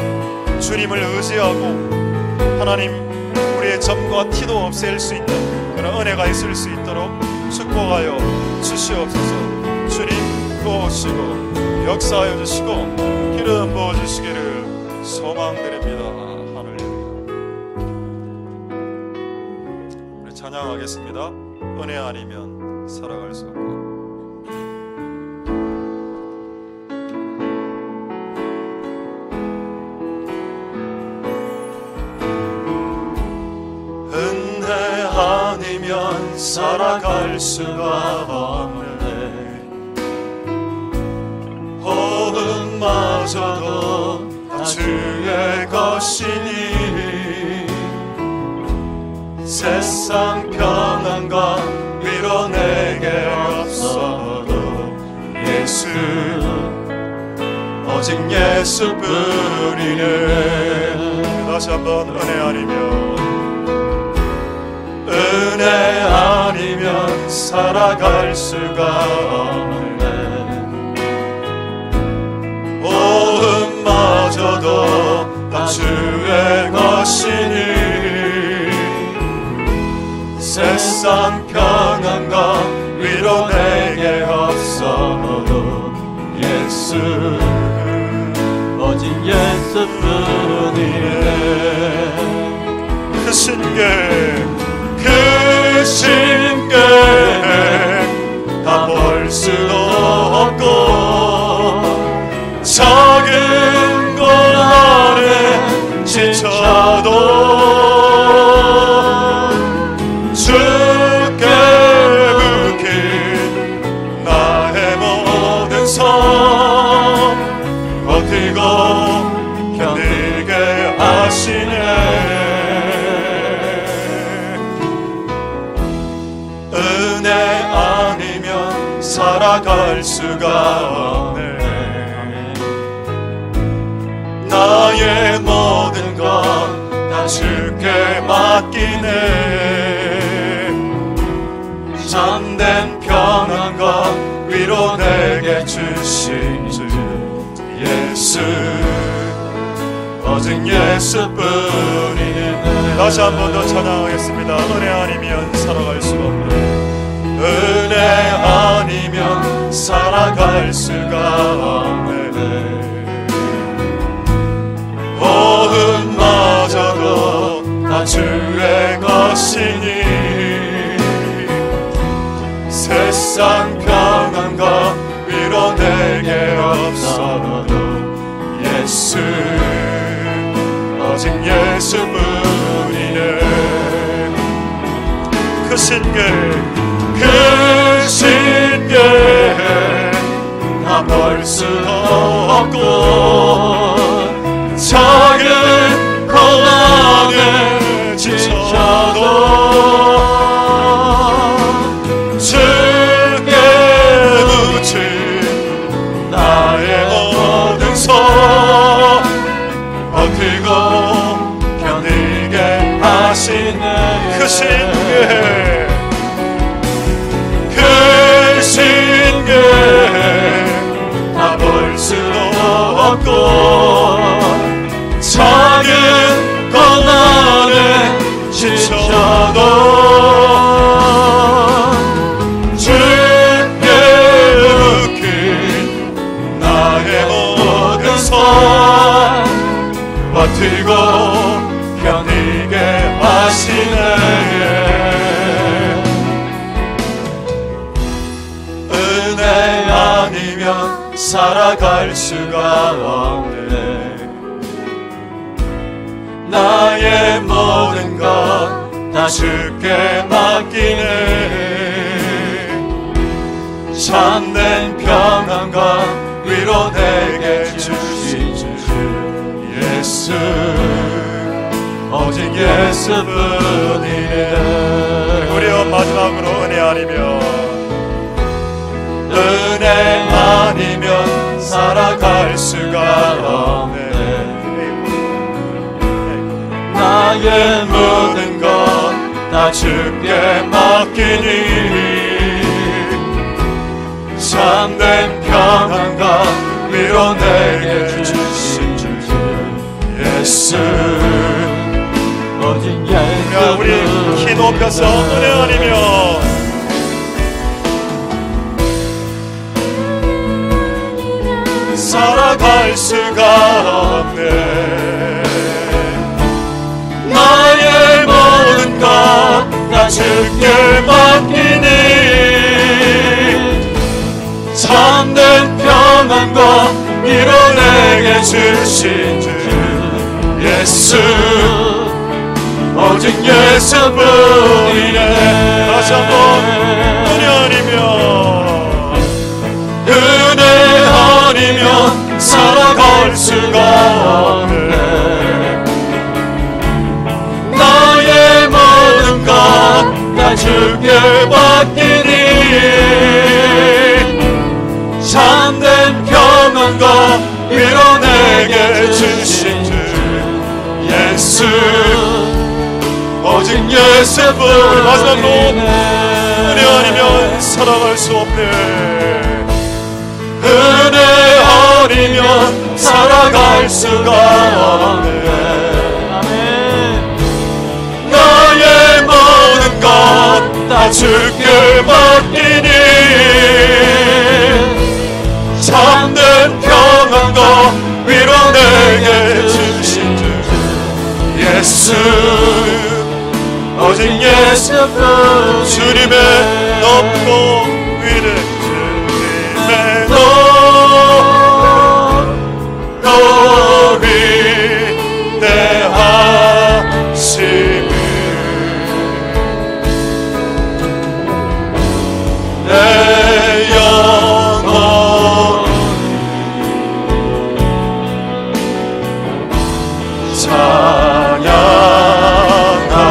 주님을 의지하고 하나님 우리의 점과 티도 없앨 수 있는 그런 은혜가 있을 수 있도록 축복하여 주시옵소서. 주님 도우시고 역사하여 주시고 기름 부어주시기를 소망드립니다. 할렐루야. 우리 찬양하겠습니다. 은혜 아니면 살아갈 수 없고. 아니면 살아갈 수가 없네. 호흡마저도 다 주의 것이니 세상 평안과 위로 내게 없어도 예수 오직 예수뿐이네. 다시 한번 은혜 아니면 은혜 아니면 살아갈 수가 없네. 호흡마저도 다 주의 것이니 세상 평안과 위로 내게 없어도 예수 오직 예수뿐이네. 그 신께 그 신께 다 볼 수도 없고 작은 것 안에 지쳐도 주께 묶인 나의 모든 삶 버티고 견디게 하시네. 은혜 아니면 살아갈 수가 없네. 나의 모든 것 다 주께 맡기네. 참된 평안과 위로 내게 주신 주 예수 오직 예수뿐이네. 다시 한 번 더 찬양하겠습니다. 은혜 아니면 살아갈 수가 없네. 은혜 아니면 살아갈 수가 없네. 호흡마저도 다 주의 것이니 세상 평안과 위로 내게 없어도 예수 오직 예수뿐이네. 그 신께 다 볼 수 없고 작은 고난에 지쳐도 주께 붙인 나의 모든 손 버티고 견디게 하시네. 그 신께 다 볼 수도 없고 작은 고난에 지쳐도 주께 묶인 나의 모든 손 버티고 견디게 하시네. 은혜 아니면 살아갈 수가 없네. 나의 모든 것 다 주께 맡기네. 참된 평안과 위로 내게 주신 주 예수 오직 예수뿐이네. 우리여 마지막으로 은혜 아니면 살아갈 수가 없네. 나의 모든 것 다 주께 맡기니 참된 평안과 위로 내게 주신 주 예수 오직 예수. 우리 키 높여서 은혜 아니면 살아갈 수가 없네. 나의 모든 것 다 주께 맡기니 참된 평안과 위로 내게 주신 주 예수 오직 예수뿐이네. 다시 한번 은혜 아니면 살아갈 수가 없네. 나의 모든 것 다 주께 맡기니 참된 평안과 위로 내게 주신 주 예수 오직 예수뿐. 마지막으로 은혜 아니면 살아갈 수 없네. 은혜 아니면 살아갈 수가 없네. 나의 모든 것 다 주께 맡기니 참된 평안과 위로 내게 주신 주 예수 오직 예수뿐. 주님의 높고 위를 주님의 높고 위대하심을 내 영혼이 찬양하네.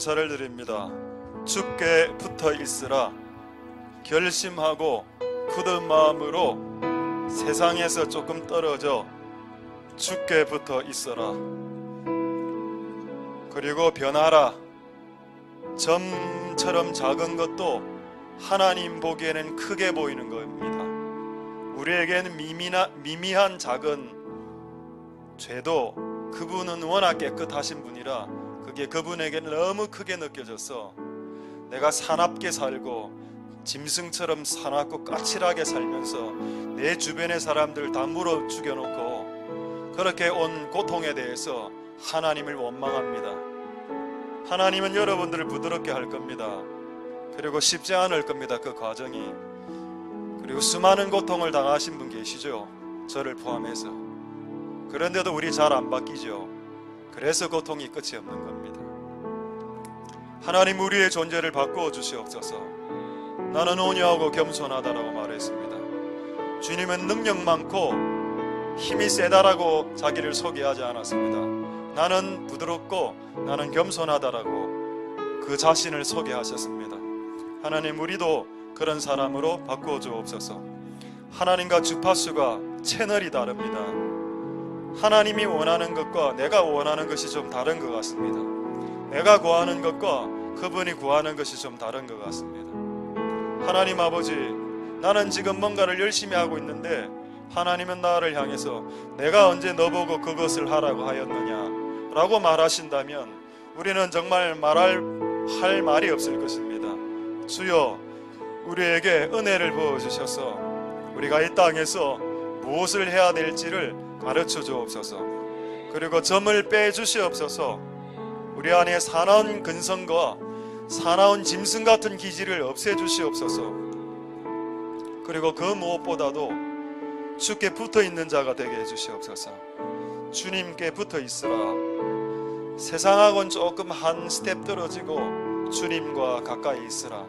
감사를 드립니다. 주께 붙어 있으라. 결심하고 굳은 마음으로 세상에서 조금 떨어져 주께 붙어 있어라. 그리고 변하라. 점처럼 작은 것도 하나님 보기에는 크게 보이는 겁니다. 우리에게는 미미한 작은 죄도 그분은 워낙 깨끗하신 분이라 그게 그분에게는 너무 크게 느껴져서 내가 사납게 살고 짐승처럼 사납고 까칠하게 살면서 내 주변의 사람들 다 물어 죽여놓고 그렇게 온 고통에 대해서 하나님을 원망합니다. 하나님은 여러분들을 부드럽게 할 겁니다. 그리고 쉽지 않을 겁니다. 그 과정이. 그리고 수많은 고통을 당하신 분 계시죠, 저를 포함해서. 그런데도 우리 잘 안 바뀌죠. 그래서 고통이 끝이 없는 겁니다. 하나님, 우리의 존재를 바꾸어 주시옵소서. 나는 온유하고 겸손하다라고 말했습니다. 주님은 능력 많고 힘이 세다라고 자기를 소개하지 않았습니다. 나는 부드럽고 나는 겸손하다라고 그 자신을 소개하셨습니다. 하나님, 우리도 그런 사람으로 바꾸어 주옵소서. 하나님과 주파수가 채널이 다릅니다. 하나님이 원하는 것과 내가 원하는 것이 좀 다른 것 같습니다. 내가 구하는 것과 그분이 구하는 것이 좀 다른 것 같습니다. 하나님 아버지, 나는 지금 뭔가를 열심히 하고 있는데 하나님은 나를 향해서 내가 언제 너보고 그것을 하라고 하였느냐 라고 말하신다면 우리는 정말 할 말이 없을 것입니다. 주여, 우리에게 은혜를 부어주셔서 우리가 이 땅에서 무엇을 해야 될지를 가르쳐 주옵소서. 그리고 점을 빼주시옵소서. 우리 안에 사나운 근성과 사나운 짐승 같은 기질을 없애주시옵소서. 그리고 그 무엇보다도 주께 붙어있는 자가 되게 해주시옵소서. 주님께 붙어있으라. 세상하고는 조금 한 스텝 떨어지고 주님과 가까이 있으라.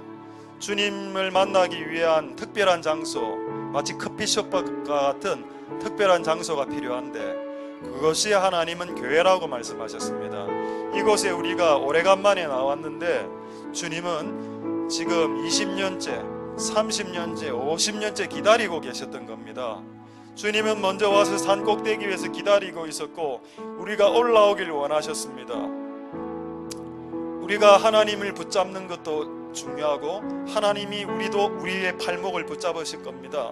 주님을 만나기 위한 특별한 장소, 마치 커피숍과 같은 특별한 장소가 필요한데 그것이 하나님은 교회라고 말씀하셨습니다. 이곳에 우리가 오래간만에 나왔는데 주님은 지금 20년째, 30년째, 50년째 기다리고 계셨던 겁니다. 주님은 먼저 와서 산 꼭대기 위에서 기다리고 있었고 우리가 올라오길 원하셨습니다. 우리가 하나님을 붙잡는 것도 중요하고 하나님이 우리의 발목을 붙잡으실 겁니다.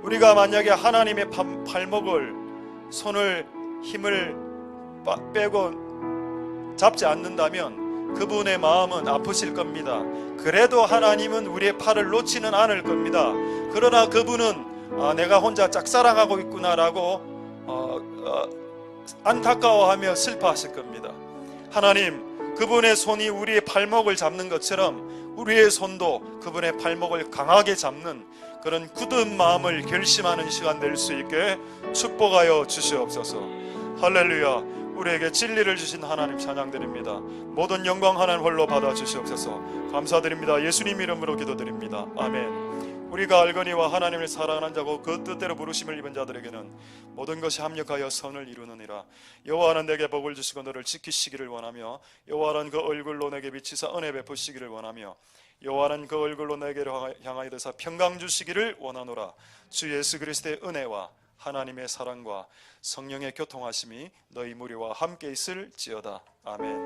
우리가 만약에 하나님의 발목을, 손을, 힘을 빼고 잡지 않는다면 그분의 마음은 아프실 겁니다. 그래도 하나님은 우리의 팔을 놓지는 않을 겁니다. 그러나 그분은 내가 혼자 짝사랑하고 있구나라고 안타까워하며 슬퍼하실 겁니다. 하나님, 그분의 손이 우리의 발목을 잡는 것처럼 우리의 손도 그분의 발목을 강하게 잡는 그런 굳은 마음을 결심하는 시간 될 수 있게 축복하여 주시옵소서. 할렐루야. 우리에게 진리를 주신 하나님 찬양드립니다. 모든 영광 하나님 홀로 받아 주시옵소서. 감사드립니다. 예수님 이름으로 기도드립니다. 아멘. 우리가 알거니와 하나님을 사랑하는 자고 그 뜻대로 부르심을 입은 자들에게는 모든 것이 합력하여 선을 이루느니라. 여호와는 내게 복을 주시고 너를 지키시기를 원하며 여호와는 그 얼굴로 내게 비치사 은혜 베푸시기를 원하며 여호와는 그 얼굴로 내게로 향하여 드사 평강 주시기를 원하노라. 주 예수 그리스도의 은혜와 하나님의 사랑과 성령의 교통하심이 너희 무리와 함께 있을지어다. 아멘.